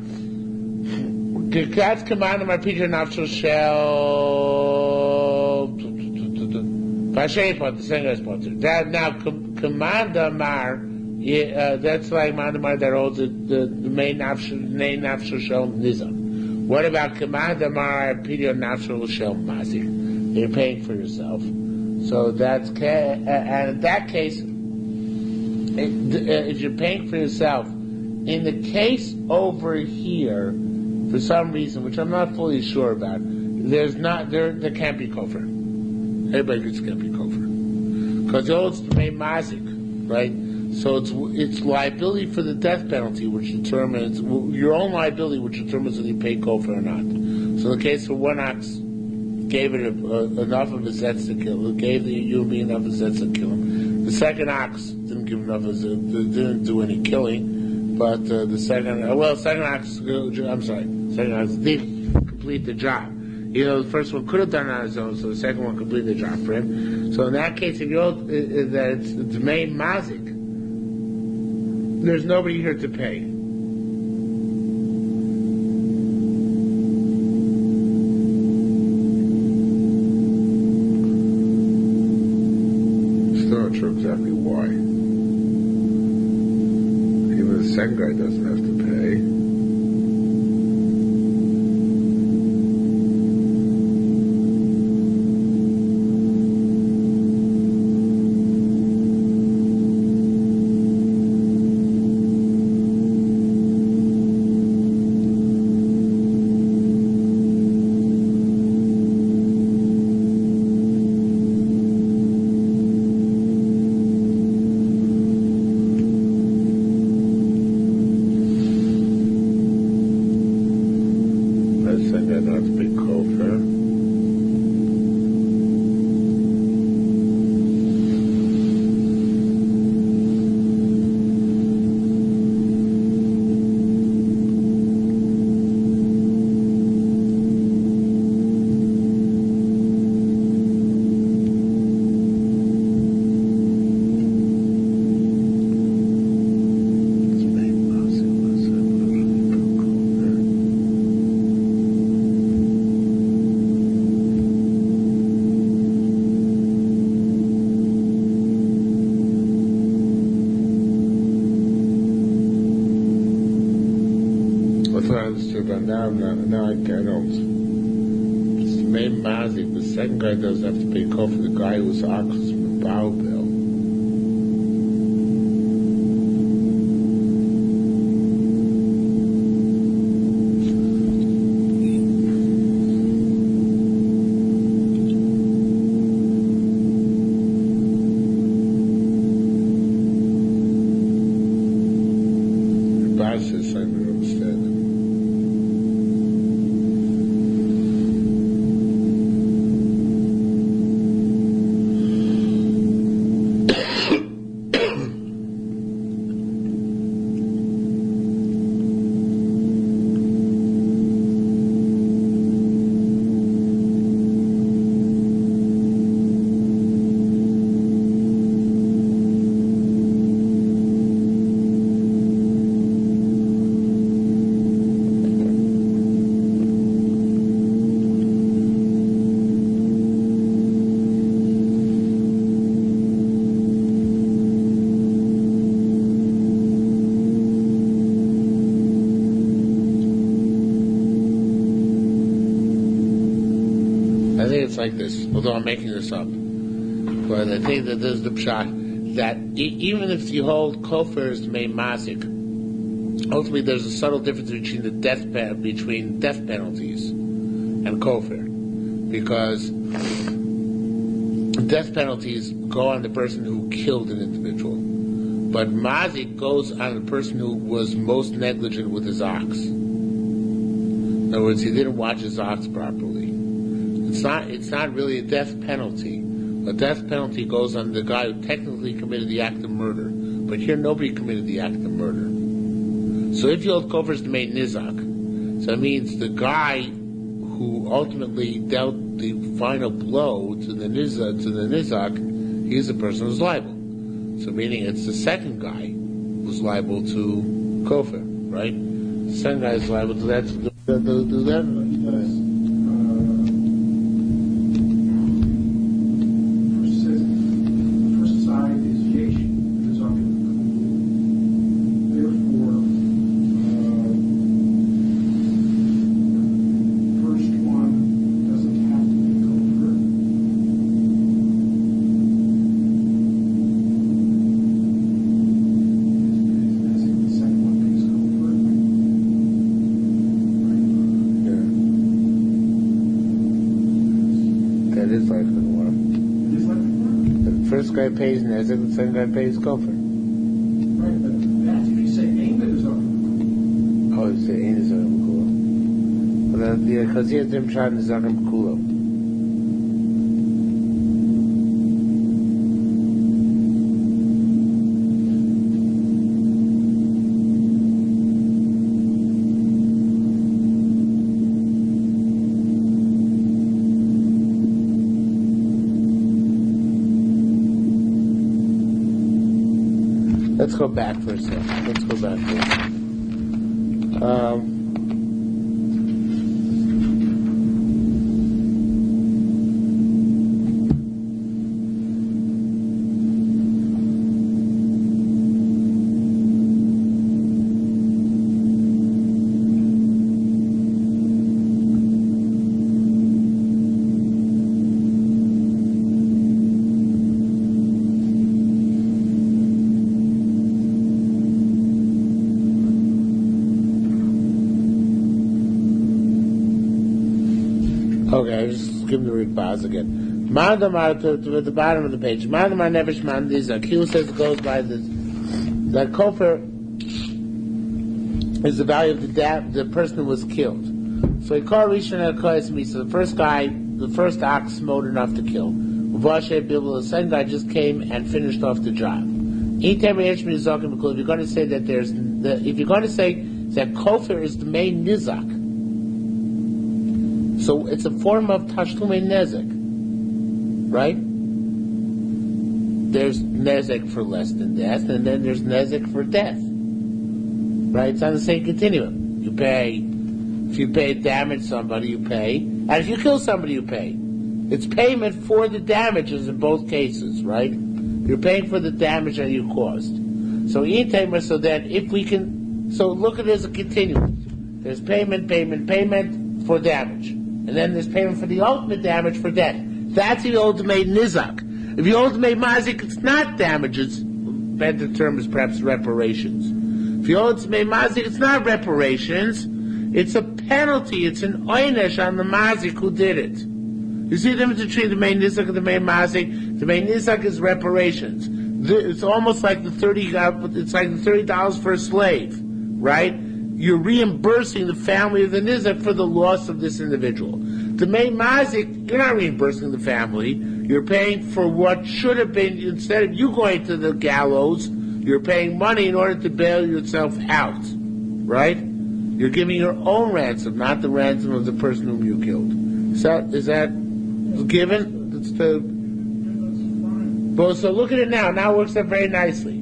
Speaker 1: God's command my Peter Nafshel shall the second guy's potter. That now command Amar, that's like command Amar that holds the main Nafshel shall nizam. What about command Amar Peter Nafshel shall mazik? You're paying for yourself. So that's and in that case, if you're paying for yourself, in the case over here, for some reason, which I'm not fully sure about, there can't be kofar. Everybody gets can't be kofar because it's the main mazik, right? So it's liability for the death penalty, which determines your own liability, which determines whether you pay kofar or not. So in the case of one ox, gave it enough of his zets to kill it, gave the human being enough of his zets to kill him. The second ox didn't give enough of didn't do any killing, but the second ox did complete the job. The first one could have done it on his own, so the second one completed the job for him. So in that case, if that it's the main mazik, there's nobody here to pay. Still not sure exactly why. Even the second guy doesn't have to pay. what I understood, but now I don't. It's the main mazik. The second guy doesn't have to pay kofar. The guy who's ox from Baal Bill. I think it's like this, although I'm making this up. But I think that there's the pshat that even if you hold kofar is the main mazik, ultimately there's a subtle difference between death penalties and kofar, because death penalties go on the person who killed an individual, but mazik goes on the person who was most negligent with his ox. In other words, he didn't watch his ox properly. It's not really a death penalty. A death penalty goes on the guy who technically committed the act of murder, but here nobody committed the act of murder. So if you hold kofar is the main nizak, so it means the guy who ultimately dealt the final blow to the nizak, he's the person who's liable. So meaning it's the second guy who's liable to kofar, right? The second guy is liable to that. Guy pays nezek, the second guy pays kofar.
Speaker 2: Right, but that's if you say ain is over.
Speaker 1: Oh, you say ain is over kula. But yeah, because he has them shot is over kula. Let's go back for a second. Let's go back for a second. Okay, just give him the read pause again. Ma'adamar to the bottom of the page. Ma'adamar nevish man nizak. He who says it goes by this. That kofar is the value of the person who was killed. So he called Rishon HaKoyes me. So the first guy, the first ox smote enough to kill. The second guy just came and finished off the job. If you're going to say that if you're going to say that kofar is the main nizak, so it's a form of tashlume nezek, right? There's nezek for less than death, and then there's nezek for death, right? It's on the same continuum. You pay, if you damage somebody, you pay, and if you kill somebody, you pay. It's payment for the damages in both cases, right? You're paying for the damage that you caused. So then if we can, so look at it as a continuum. There's payment for damage. And then there's payment for the ultimate damage for death. That's the ultimate nizak. If you ultimate mazik, it's not damage, it's, better term is perhaps reparations. If you ultimate mazik, it's not reparations, it's a penalty, it's an oynesh on the mazik who did it. You see the difference between the main nizak and the main mazik? The main nizak is reparations. It's almost like the $30 for a slave, right? You're reimbursing the family of the nizak for the loss of this individual. The main mazik, you're not reimbursing the family. You're paying for what should have been, instead of you going to the gallows, you're paying money in order to bail yourself out, right? You're giving your own ransom, not the ransom of the person whom you killed. Is that given? It's the. Well, so look at it now. Now it works out very nicely.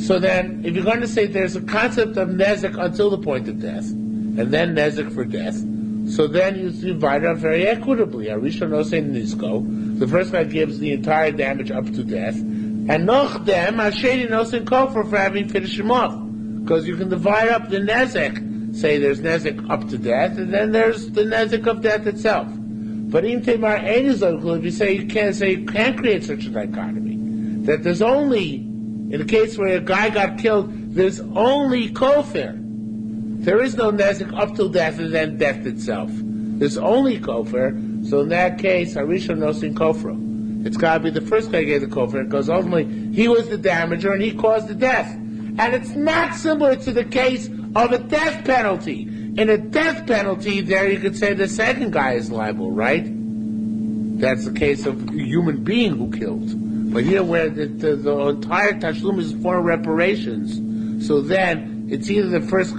Speaker 1: So then, if you're going to say there's a concept of nezek until the point of death, and then nezek for death, so then you divide it up very equitably. Arisha no say nisko. The first guy gives the entire damage up to death, and noch dem Hasheni no say kofar for having finished him off, because you can divide up the nezek. Say there's nezek up to death, and then there's the nezek of death itself. But in Tamar if you say you can't create such a dichotomy, that there's only, in the case where a guy got killed, there's only kofar. There is no nezek up till death and then death itself. There's only kofar. So in that case, Harisha nosin kofra. It's got to be the first guy gave the kofar, because ultimately he was the damager and he caused the death. And it's not similar to the case of a death penalty. In a death penalty, there you could say the second guy is liable, right? That's the case of a human being who killed. But here, where the entire tashlum is for reparations, so then it's either the first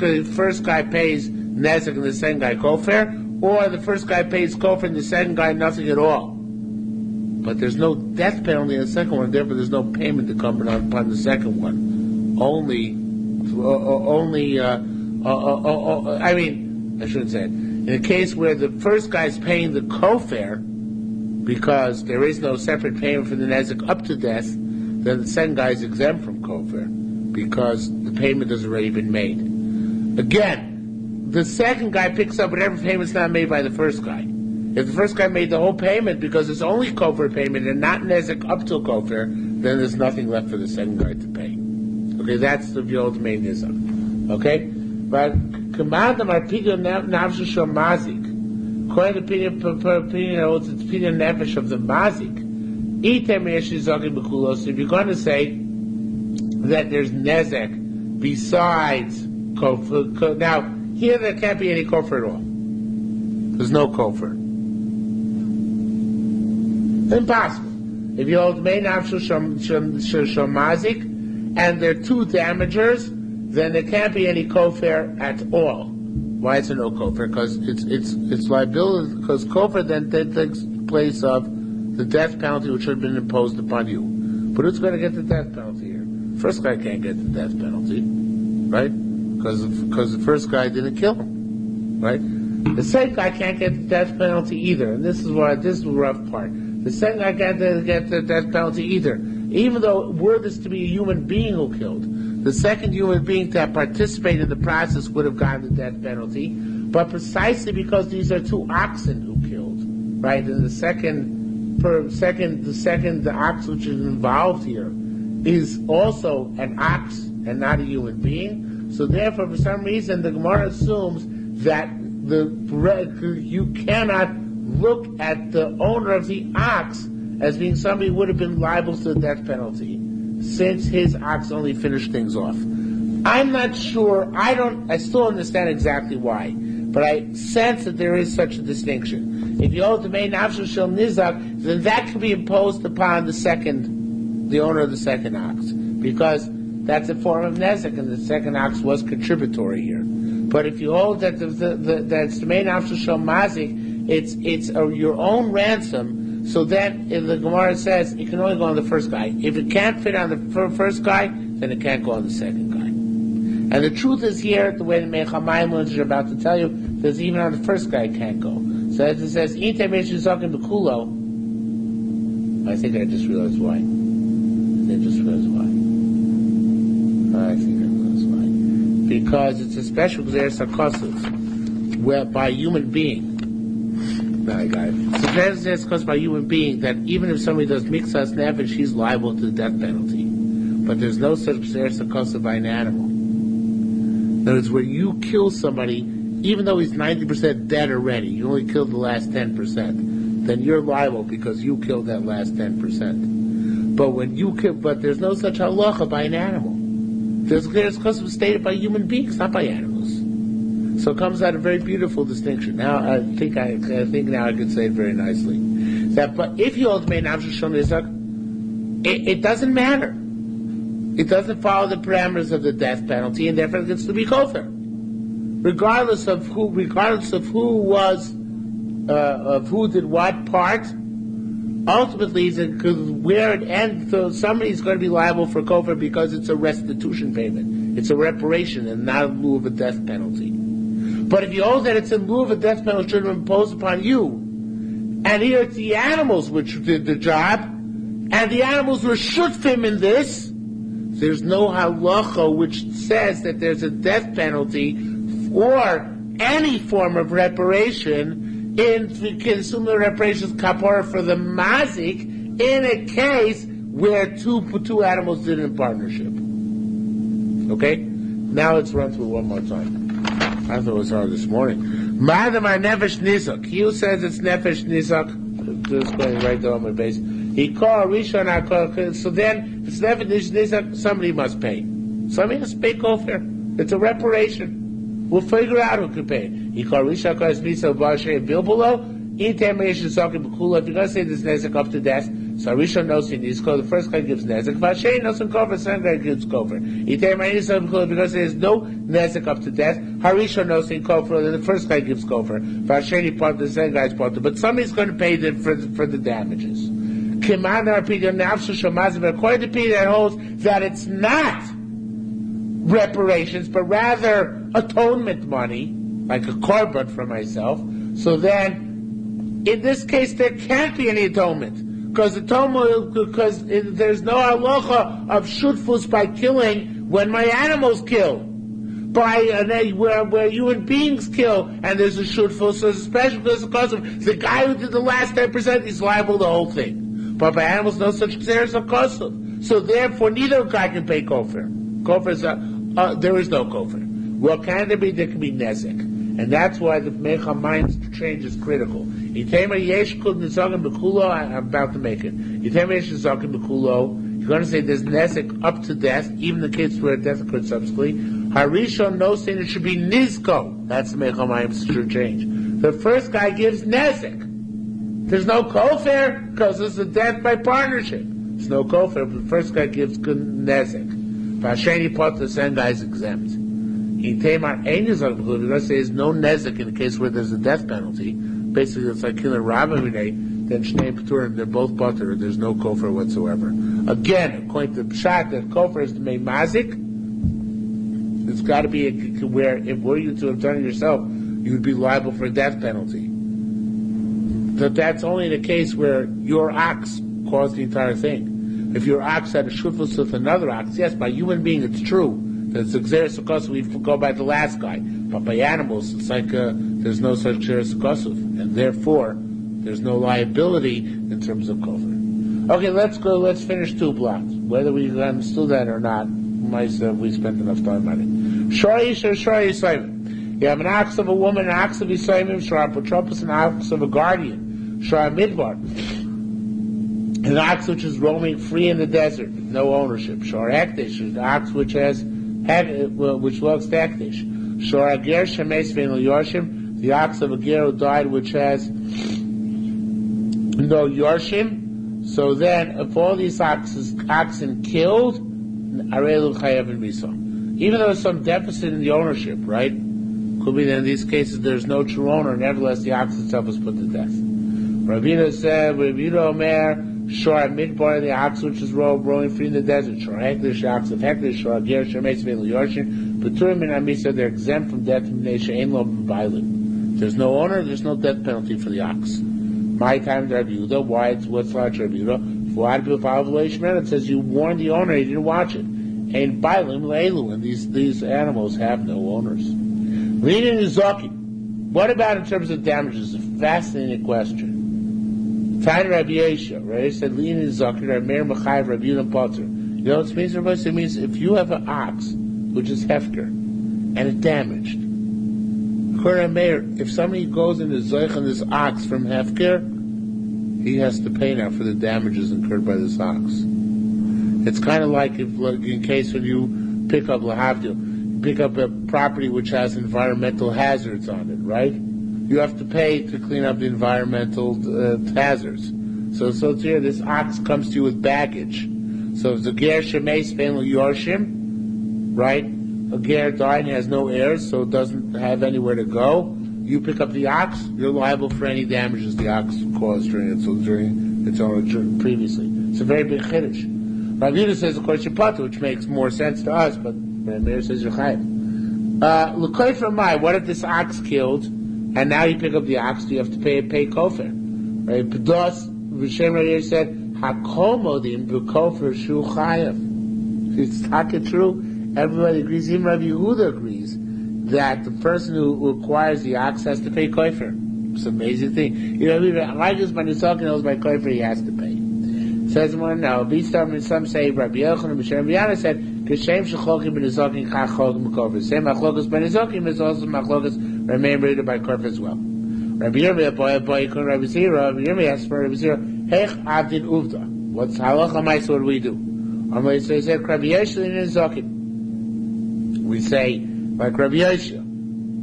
Speaker 1: guy pays nezek and the second guy kofar, or the first guy pays kofar and the second guy nothing at all. But there's no death penalty in the second one, therefore there's no payment to come upon the second one. I shouldn't say it. In a case where the first guy's paying the kofar, because there is no separate payment for the nezek up to death, then the second guy is exempt from kofar, because the payment has already been made. Again, the second guy picks up whatever payment's not made by the first guy. If the first guy made the whole payment because it's only kofar payment and not nezek up till kofar, then there's nothing left for the second guy to pay. Okay, that's the ultimate nizak. Okay? But commandam arpidio nafshu shel mazik. According to the opinion holds it's opinion nefesh of the mazik. Item yeshizaki bekulos. If you're going to say that there's nezek besides kofar, now here there can't be any kofar at all. There's no kofar. Impossible. If you hold main nafshu shel mazik, and there are two damagers, then there can't be any kofar at all. Why is there no kofar? Because it's liability. Because kofar then takes place of the death penalty which should have been imposed upon you. But who's going to get the death penalty here? First guy can't get the death penalty, right? Because the first guy didn't kill him, right? The second guy can't get the death penalty either, and this is the rough part. The second guy can't get the death penalty either. Even though were this to be a human being who killed, the second human being to have participated in the process would have gotten the death penalty, but precisely because these are two oxen who killed, right? And the ox which is involved here is also an ox and not a human being. So therefore, for some reason, the Gemara assumes that you cannot look at the owner of the ox as being somebody who would have been liable to the death penalty, since his ox only finished things off. I'm not sure, I still understand exactly why, but I sense that there is such a distinction. If you hold the main nafshu shel nizak, then that could be imposed upon the owner of the second ox, because that's a form of nezek, and the second ox was contributory here. But if you hold that that's the main nafshu shel mazik, it's your own ransom. So then, if the Gemara says it can only go on the first guy, if it can't fit on the first guy, then it can't go on the second guy. And the truth is here, the way the Mechamayim is about to tell you, that even on the first guy it can't go. So as it says, I think I just realized why. I think I realized why. because it's a special Xeris HaKosov, where by a human being. No, I got it. So that's caused by a human being that even if somebody does mixas nefesh, he's liable to the death penalty. But there's no such Xeris HaKosov by an animal. In other words, where you kill somebody, even though he's 90% dead already, you only killed the last 10%, then you're liable because you killed that last 10%. But when you kill, but there's no such halacha by an animal. There's Xeris HaKosov stated by human beings, not by animals. So it comes out a very beautiful distinction. Now I think now I can say it very nicely. That, but if you hold Mein Amshel Shon Yitzhak, it doesn't matter. It doesn't follow the parameters of the death penalty, and therefore it gets to be kosher, regardless of who did what part. Ultimately, where it ends, so somebody's going to be liable for kosher because it's a restitution payment. It's a reparation and not in lieu of a death penalty. But if you hold that it's in lieu of a death penalty, should have been imposed upon you, and here it's the animals which did the job, and the animals were shutfim in this, there's no halacha which says that there's a death penalty or any form of reparation in consumer reparations kapara for the mazik in a case where two animals did it in partnership. Okay? Now let's run through one more time. I thought it was hard this morning. Madamar nefesh nizak. He who says it's nefesh nizak, just going right down my base. He called Rishon HaKol. So then, if it's nefesh nizak, somebody must pay. Somebody has to pay kofir. It's a reparation. We'll figure out who can pay. He called Rishon HaKol Misa Bashe and Bilbulo. If you're going to say this nezek up to death, so Rishon knows he needs kofir. The first guy gives nezek. Vashe knows in kofir. The second guy gives kofir. Because there's no nezek up to death. Harishon knows in kofir. The first guy gives kofir. Vashe part. The second guy's part. But somebody's going to pay for the damages. According to Peter, that holds that it's not reparations, but rather atonement money, like a korban for myself. So then, in this case, there can't be any atonement because there's no halacha of shutfus by killing when my animals kill. Where human beings kill and there's a shutfus, so especially because of the guy who did the last 10%, he's liable the whole thing. But by animals, no such xeris HaKosov. So therefore, neither guy can pay kofir. There is no kofir. Well, can there be? There can be nezek. And that's why the Mecha mind's change is critical. I'm about to make it. You're going to say there's nezek up to death, even in the case where death occurred subsequently. Harishon knows saying it should be nizko. That's the Mecha mind's true change. The first guy gives nezek. There's no kofir because it's a death by partnership. There's no kofir, but the first guy gives nezek. Vasheni pot, the second guy is exempt. Because there's no nezek in the case where there's a death penalty. Basically, it's like killing Rabbi Minay, then Shnei Peturim, they're both butter, there's no kofir whatsoever. Again, according to the Pshat, that kofir is to make mazik, it's got to be where, if were you to have done it yourself, you would be liable for a death penalty. But that's only in a case where your ox caused the entire thing. If your ox had a shutfus with another ox, yes, by human being it's true. That's xeris HaKosov, we go by the last guy. But by animals, it's like there's no such xeris HaKosov. And therefore, there's no liability in terms of kofir. Okay, let's finish two blocks. Whether we understood that or not, we spent enough time on it. Shor Ish or Shor Yisayim. You have an ox of a woman, an ox of Yisayim, Shor Apotropos, an ox of a guardian, Shor Midbar. An ox which is roaming free in the desert, no ownership. Shor Hekdesh, an ox which belongs to Hekdesh. Shor Ager Shemes Vein Yorshim, the ox of a ger who died which has no Yorshim. So then, if all these oxen killed, Arelu Chayav and Misah. Even though there's some deficit in the ownership, right? Could be that in these cases there's no true owner, nevertheless the ox itself was put to death. Ravina said, Ravina Omer, Shor Midbar, the ox which is roaming free in the desert. Shor Hekdesh, the ox of Hekdesh, Shor Ager Shemes Vein Yorshim. Peturim and Amisa, they're exempt from death from Nesha Ein Lo B'Bailim. There's no owner, there's no death penalty for the ox. My time to Rabbi Yehuda. Why? What's large Rabbi Yehuda? It says you warned the owner, he didn't watch it. And Bailim Leilu, and these animals have no owners. Linin is Zaki. What about in terms of damages? A fascinating question. Tiny Rabbi Yesha, right? It said Linin is Zaki, Rabbi Meir Mechayev, Rabbi Yudan Potter. You know what it means, Rabbi? It means if you have an ox, which is Hefker, and it's damaged, if somebody goes into Zoich on this ox from Hefker, he has to pay now for the damages incurred by this ox. It's kind of like if, in case when you pick up Lahavdil, pick up a property which has environmental hazards on it, right? You have to pay to clean up the environmental hazards. So it's here, this ox comes to you with baggage. So if the ger shemei spein yorshim, right? A ger died and has no heirs, so it doesn't have anywhere to go. You pick up the ox, you're liable for any damages the ox caused during its own previously. It's a very big chiddush. Rav Yudah says, of course, Shepata, which makes more sense to us, but Meir says you're chayiv. L'koy from my, what if this ox killed, and now you pick up the ox, do you have to pay kofer? Right? Pedos, V'shem Rav Yudah said, hakomodim b'kofer shu chayiv. It's not true. Everybody agrees, even Rav Yehuda agrees, that the person who acquires the ox has to pay kofer. It's an amazing thing. You know, like this, when he's talking knows by kofer, he has to pay. Says one now. Some say Rabbi Yochanan and Rabbi Yana said, "Kishem shechlokim b'nizokim chach chokim b'kofer." Same machlokas b'nizokim is also machlokas remembered by kofer as well. Rabbi Yirmiyah boy Rabbi Zira. Rabbi Yirmiyah asked for Rabbi Zira, "Hech avdin uvda." What's halacha ma'is? What do we do? So he said, "Rabbi Yeshua in nizokim." We say like Rabbi Yeshua.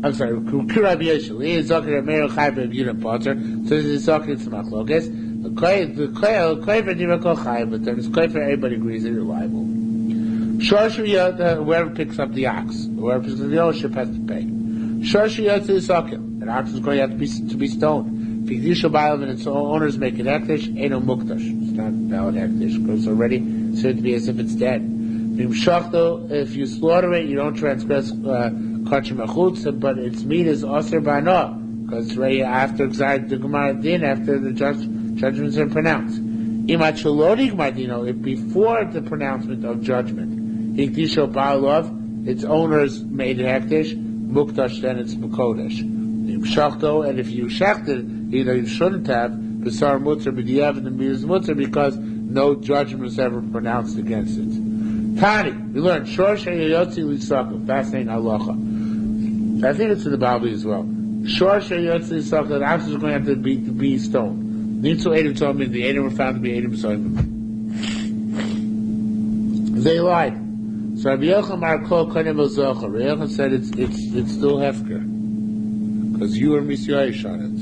Speaker 1: I'm sorry, Rabbi Yeshua. Li nizokim Rabbi Meir Chai Rabbi Yudan Potter. So this is nizokim to machlokas. The kofer dirakol chayiv, but then it's kofer. Everybody agrees that you're liable. Whoever picks up the ox, whoever picks up the ownership has to pay. Shorshiyot to the socket. An ox is going to have to be stoned. If Yisha Bailam and its owners make an hektish, eno mukdash. It's not valid hektish because it's already said to be as if it's dead. If you slaughter it, you don't transgress kachim achutz, but its meat is aser ba'no because it's right after the Gemara din, after the judgments are pronounced. If before the pronouncement of judgment, its owners made it hektish, mukdash, then it's makodesh. And if you shechted, you shouldn't have, besar mutzer b'diyav, and the meat is mutzer because no judgment was ever pronounced against it. Tani, we learned, shor sheyotzi l'saka, fascinating halacha. I think it's in the Bible as well. Shor sheyotzi l'saka, the ox is going to have to be stoned. Nitzu Edom told me the Edom were found to be Edom Soimim. They lied. So Rabbi Yochanan Mar Kol Konem Ozocha. Rabbi Yochanan said it's still Hefker. Because you were Misyayish on it.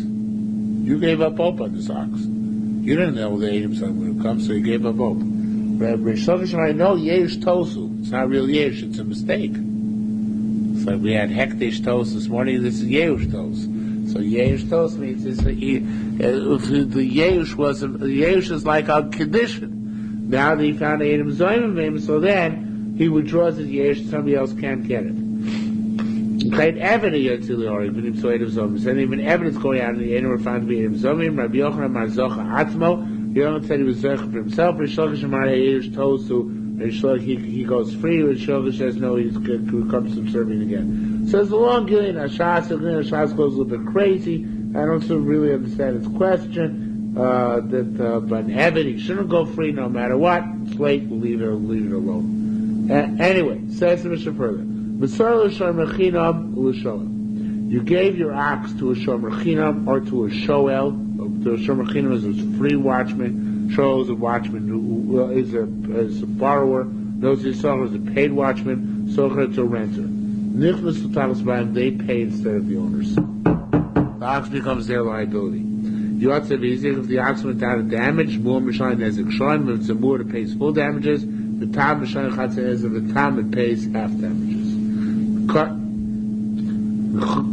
Speaker 1: You gave up hope on this ox. You didn't know the Edom Soimim would come, so you gave up hope. Rabbi Shlokish Mar, no, Yerush Tosu. It's not real Yerush, it's a mistake. It's like we had Hektish Tos this morning, this is Yerush Tos. So Yerush Tos means if the Yerush is like a condition. Now that he found Edom Zoimim, so then he withdraws his Yerush, somebody else can't get it. And even evidence going out in the Edom were found to be Edom Zoimim. Rabbi Yochanan Mar Zocha Atzmo. He only said he was Zocha for himself. Rish Lakish Mar Yerush Tosu. He goes free. Rish Lakish says no, he comes subservient again. So it's a long Gillian Ashas. Gillian Ashas goes a little bit crazy. I don't really understand his question. But Evan, he shouldn't go free no matter what. It's late, we'll leave it alone. Anyway, says the Mishnah further. You gave your ox to a shomer chinam or to a shoel. To a shomer chinam is a free watchman. Shoel is a watchman who is a borrower. Knows his socher is a paid watchman. Socher is a renter. Nichnas l'talas, they pay instead of the owners. The ox becomes their liability. You ought to be easy if the ox went out of damage. More mishayin as a kshayin. If it's a moor, it pays full damages. The tam mishayin chatzah is if the tam it pays half damages.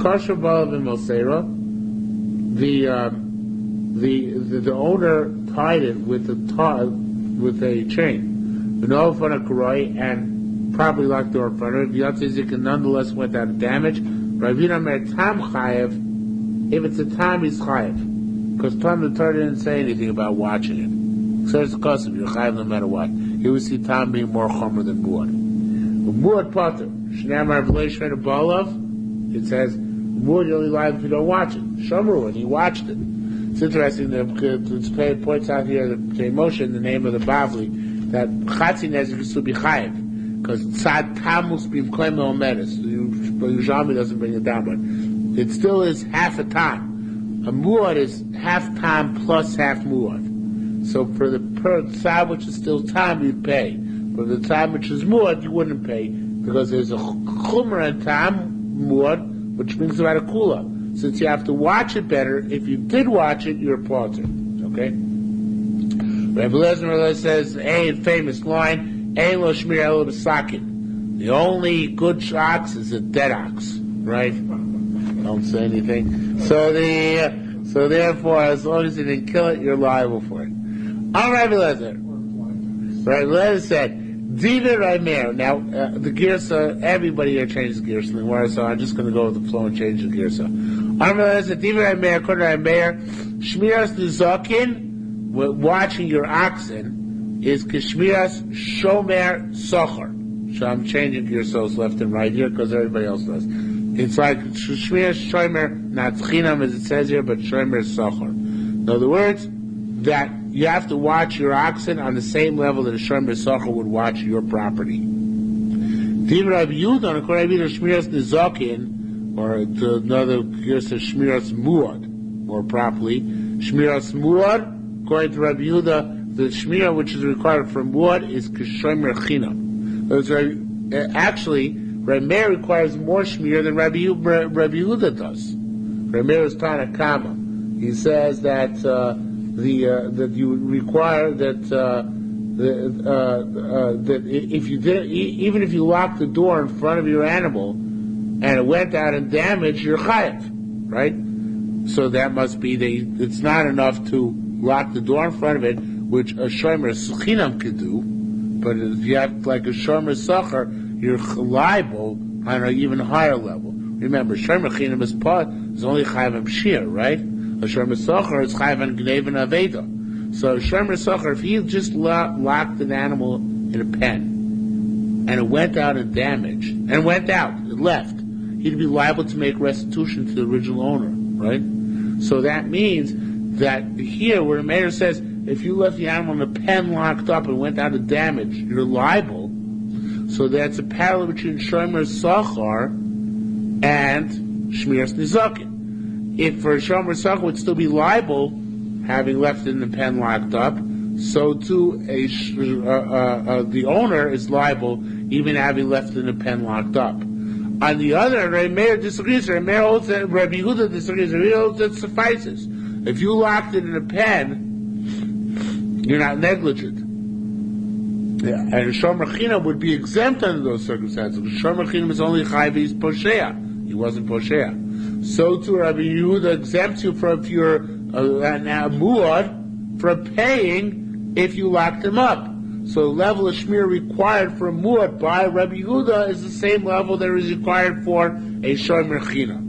Speaker 1: Kasher balav and mosera. The owner tied it with a chain. The no front of karoi and probably locked the door in front of it. The Yatzizik nonetheless went out of damage. Ravina mer tam chayev. If it's a tam, he's chayev. Because Tom the Torah didn't say anything about watching it. So it's the custom, you're chayav no matter what. Here we see Tom being more chomer than Buad. Muad Potter. Shnamar V'leishmer Balav. It says, Muad you're only liable if you don't watch it. Shomru, and he watched it. It's interesting that it points out here that Moshe, in the name of the Bavli, that Chatzi Nezik is to be Chayiv. Because Tzad Tamus Bim Koim Omedes. Yerushalmi doesn't bring it down, but it still is half a tam. A muad is half tam plus half muad. So for the tzad which is still tam, you'd pay. For the tzad which is muad, you wouldn't pay, because there's a chumrah and tam muad, which brings about a kula. Since you have to watch it better, if you did watch it, you're a potter. Okay? Rabbi Lezer says, a famous line, Ein lo shmir elo b'sakin. The only good ox is a dead ox, right? Don't say anything. So therefore, as long as you didn't kill it, you're liable for it. All right, Rabbi Lezer. Rabbi Lezer said, Diva Raimer. Now, the Girsa, everybody here changes Girsa in the Gemara, so I'm just going to go with the flow and change the Girsa. Rabbi Lezer said, Diva Raimer, according to Raimer, Shmiras Nizakin, watching your oxen, is Kishmiras Shomer Socher. So I'm changing Girsos left and right here because everybody else does. It's like Shmiras Shomer, not Chinam as it says here, but Shomer Socher. In other words, that you have to watch your oxen on the same level that a Shomer Socher would watch your property. Div Rabbi Yehuda, according to Shmiras Nizakin, or to another Girsa Shmiras Muad, more properly, Shmiras Muad, according to Rabbi Yehuda, the Shmira which is required for Muad is Kishomer Chinam. Actually, Rabbi Meir requires more Shmir than Rabbi Yehuda does. Rabbi Meir is Tana Kamma. He says that that you require that if you did, even if you locked the door in front of your animal and it went out and damaged, you're chayav, right? So that must be it's not enough to lock the door in front of it, which a shomer chinam could do. But if you have like a shomer sacher, you're liable on an even higher level. Remember, shomer chinam is only chayav shiur, right? A shomer sacher is chayav on gnev and aveda. So a shomer sacher, if he just locked an animal in a pen and it went out and damaged, and went out, it left, he'd be liable to make restitution to the original owner, right? So that means that here, where the mayor says, if you left the animal in a pen locked up and went out of damage, you're liable. So that's a parallel between Shomer Sachar and Shmiras Nizakin. If for Shomer Sachar would still be liable, having left it in the pen locked up, so too the owner is liable, even having left it in the pen locked up. On the other hand, Rabbi Meir disagrees. Rabbi Yehuda disagrees. Rabbi Yehuda that suffices. If you locked it in a pen, you're not negligent. Yeah. And a Shomer Chinam would be exempt under those circumstances. Shomer Chinam is only chayv, he's poshea. He wasn't poshea. So too, Rabbi Yehuda exempts you from if you're muad from paying if you locked him up. So the level of shmir required for a muad by Rabbi Yehuda is the same level that is required for a Shomer Chinam.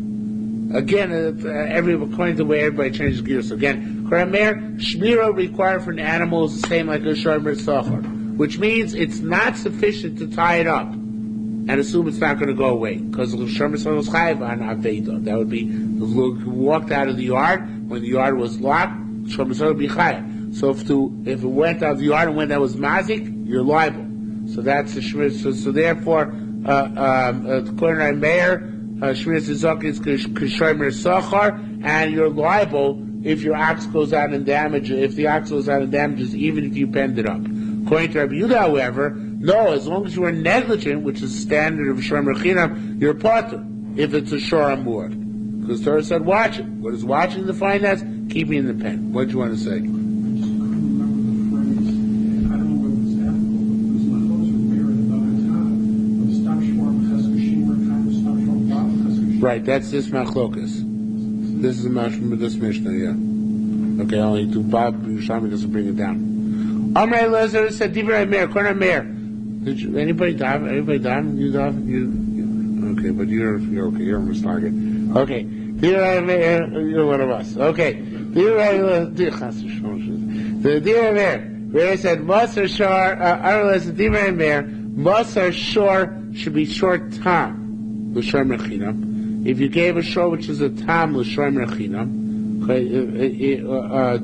Speaker 1: Again, according to the way everybody changes gears. So again, shmira required for an animal is the same like a shomer sachar, which means it's not sufficient to tie it up and assume it's not going to go away, because the shomer sachar is chayav on aveda. That would be if walked out of the yard when the yard was locked, shomer sachar would be chayav. So if it went out of the yard and when that was mazik, you're liable. So that's the shmir. So therefore, according to Meir, Shmiras Nizakin is Kishomer Sachar, and you're liable if your ox goes out and damages, if the ox goes out and damages, even if you penned it up. According to Rabbi Yehuda, however, no, as long as you are negligent, which is standard of Shomer Chinam, you're a potter, if it's a Shor Amur. Because Torah said, watch it. What is watching defined as? Keeping in the pen. What do you want to say? Right, that's this machlokas. This is this Mishnah, yeah. Okay, only to Bob Yerushalmi doesn't bring it down. Amrei Lezer said, Divrei Meir, Korna Meir. Did anybody dive? Anybody dive? You dive? Okay, but you're okay. You're a Mustarget. Okay, Divrei Meir, you're one of us. Okay, Divrei Meir, where he said, Maser Shar, Arles, Divrei Meir, Masar shor should be short tam, l'shor mechinam. If you gave a shor which is a tam, l'shor mechinam,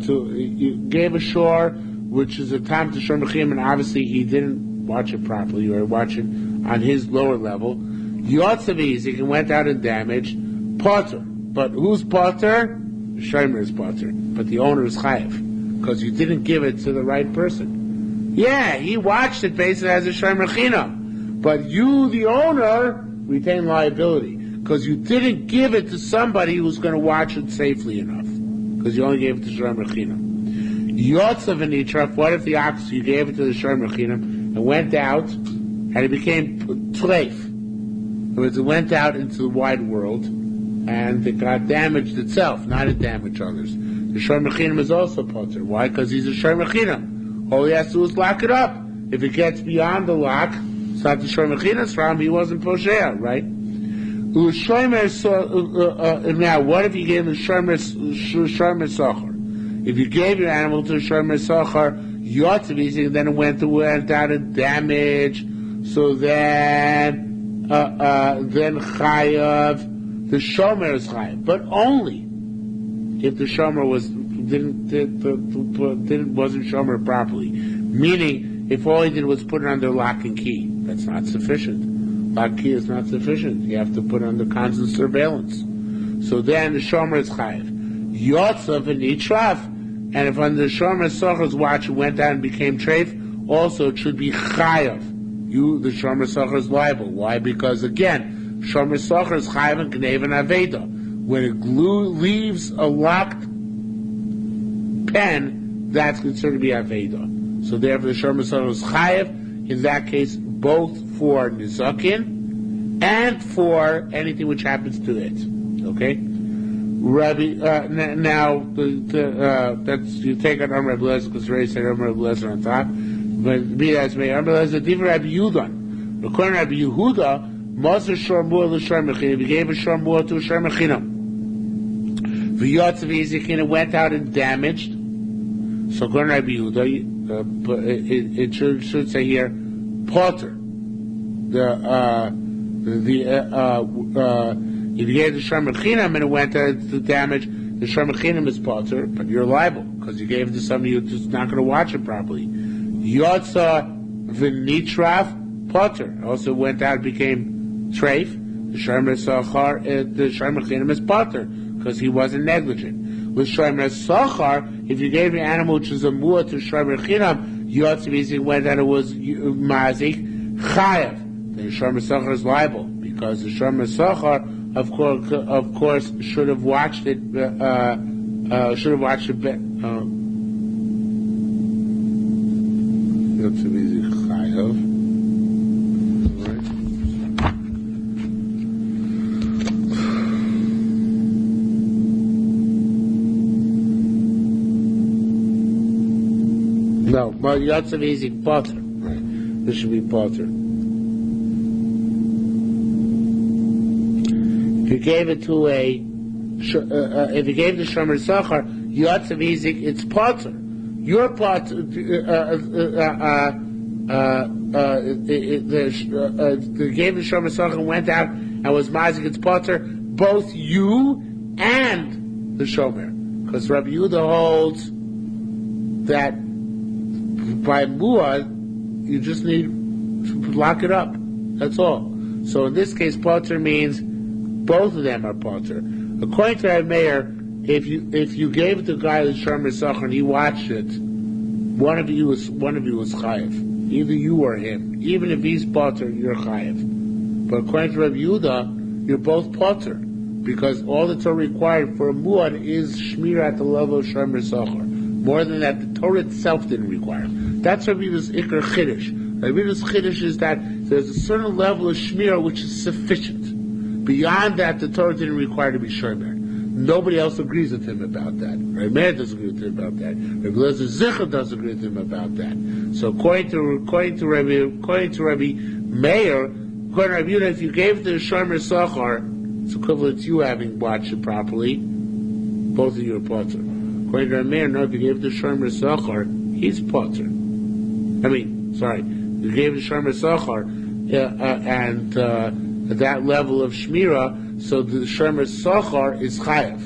Speaker 1: you gave a shor which is a tam to shor mechinam, and obviously he didn't watch it properly, or watch it on his lower level. Yotzavizik, and went out and damaged, potter. But who's potter? The shomer is potter. But the owner is chayiv, because you didn't give it to the right person. Yeah, he watched it basically as a shomer chinam. But you, the owner, retain liability, because you didn't give it to somebody who's going to watch it safely enough, because you only gave it to shomer chinam. Yotzav and Yitraf, what if the ox, you gave it to the shomer chinam, and went out, and it became treif. In other words, it went out into the wide world, and it got damaged itself, not it damaged others. The shomer chinam is also potter. Why? Because he's a shomer chinam. All he has to do is lock it up. If it gets beyond the lock, it's not the shomer chinam's problem. He wasn't posher, right? Now, what if you gave the shomer socher? If you gave your animal to a shomer socher, yotzav, then it went out and damaged. So then chayav, the shomer is chayav, but only if the shomer wasn't shomer properly. Meaning, if all he did was put it under lock and key, that's not sufficient. Lock key is not sufficient. You have to put it under constant surveillance. So then the shomer is chayav. Yotzav and Yitraf, and if under the shomer socher's watch it went out and became treif, also it should be chayav. You, the shomer socher, is liable. Why? Because again, shomer socher is chayav and gnev and aveda. When it leaves a locked pen, that's considered to be aveda. So therefore, the shomer socher is chayav. In that case, both for nizakin and for anything which happens to it. Okay. Rabbi, now that's you take on Rabbi Lezer because Ray said Rabbi Lezer on top. But be as may, Rabbi Lezer different Rabbi Yehuda. According to Rabbi Yehuda, Maser shor muah l'shor mechinam. He gave a shor muah to a shor mechinam. V'yotzav yizikin, went out and damaged. So according to Rabbi Yehuda, it should say here potter. If you gave the shomer chinam and it went to damage, the shomer chinam is potter, but you're liable because you gave it to somebody who's just not going to watch it properly. Yotza v'nitraf potter also went out and became treif. The shomer chinam is potter because he wasn't negligent. With shomer sochar, if you gave your animal which is a muah to shomer chinam, yotza v'nitraf went out and it was mazik chayav. The shomer sochar is liable because the shomer sochar, of course, should have watched it. Should have watched it. That's an easy chayav. No, but yotzav easy potter. Right. This should be potter. If you gave it to if you gave the shomer socher, yotzav izik, it's potter. Your potter, gave the shomer socher and went out and was mazik, it's potter, both you and the shomer. Because Rabbi Yehuda holds that by muah, you just need to lock it up. That's all. So in this case, potter means both of them are potter. According to our mayor, if you gave it to the guy the shomer socher and he watched it, one of you was chayav. Either you or him. Even if he's potter, you're chayav. But according to Rabbi Yehuda, you're both potter because all the Torah required for a muad is shmir at the level of shomer socher. More than that, the Torah itself didn't require. That's Rabbi Yehuda's ikar chiddush. Rabbi Yehuda's chiddush is that there's a certain level of shmir which is sufficient. Beyond that, the Torah didn't require to be shomer. Nobody else agrees with him about that. Rabbi Meir doesn't agree with him about that. Rabbi Lezer Zichar doesn't agree with him about that. So according to Rabbi Meir, according to Rabbi Yehuda, if you gave it to the shomer socher, it's equivalent to you having watched it properly. Both of you are potter. According to Rabbi Meir, no, if you gave it to shomer socher, he's potter. You gave the Shomer Sochar, and that level of Shmira, so the Shomer Sochar is Chayav.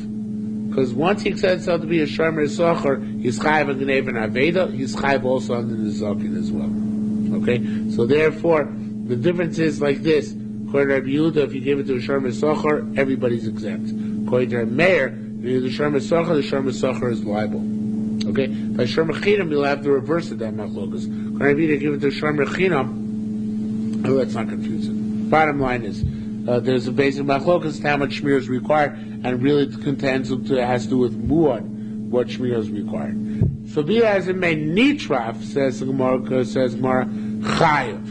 Speaker 1: Because once he accepts himself to be a Shomer Sochar, he's Chayav and Gnev and Aveda, he's Chayav also under the Zakin as well. Okay? So therefore, the difference is like this. According to Rabbi Yehuda, if you give it to a Shomer Sochar, everybody's exempt. According to Rabbi Meir, if you give the Shomer Sochar is liable. Okay? By Shomer Chinam, you'll have the reverse of that machlokas. According to Rabbi Yehuda, give it to a Shomer Chinam, let's not confuse it. Bottom line is, there's a basic machlokas how much shmir is required, and really it contends has to do with muad, what shmir is required. So be as it may, nitraf, says Gemara, chayav.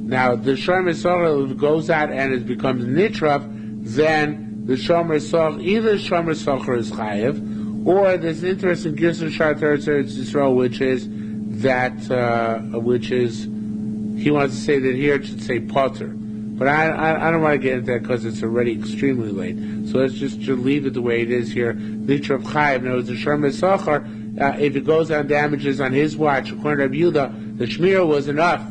Speaker 1: Now, the Shomer Sochar goes out and it becomes nitraf, then the Shomer Sochar, either Shomer Sochar is chayav, or there's an interesting Girsa Shar Teretz Yisrael, which is, he wants to say that here it should say potter. But I don't want to get into that because it's already extremely late. So let's just leave it the way it is here. Nitraf chayav. Now, the Shomer Sochar, if it goes on damages on his watch, according to Rabbi Yehuda, the Shmira was enough.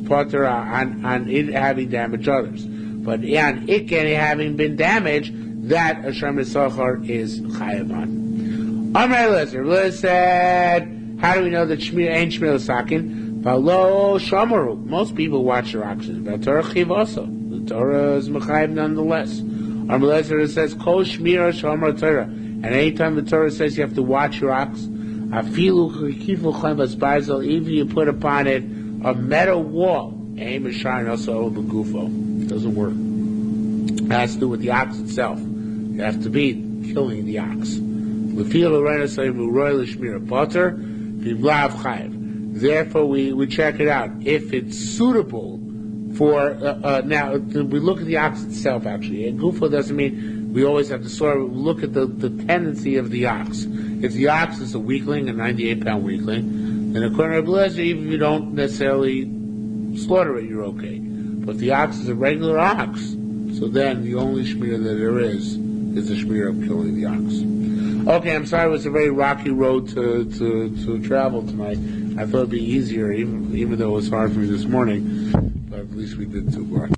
Speaker 1: Potter on it having damaged others, but on it having been damaged, that a Shomer Sochar is chayav on. Amar Lezer said, how do we know that Shmir ain't Shmir Sakin? Valo Shomeru. Most people watch their oxen. But Torah chiv also. The Torah is mechayev nonetheless. Amar Lezer says, Kol Shmir Shomer Torah. And anytime the Torah says you have to watch your ox, Afilu Kifu Chaim Basbarzel, even you put upon it a metal wall, aim and shine also the gufo. It doesn't work. It has to do with the ox itself. You have to be killing the ox. Therefore, we check it out. If it's suitable for, now, we look at the ox itself, actually. And gufo doesn't mean we always have to sort of look at the tendency of the ox. If the ox is a weakling, a 98-pound weakling, and according to Rabbi Lezer, even if you don't necessarily slaughter it, you're okay. But if the ox is a regular ox, so then the only shmir that there is the shmir of killing the ox. Okay, I'm sorry it was a very rocky road to travel tonight. I thought it'd be easier, even though it was hard for me this morning. But at least we did too much.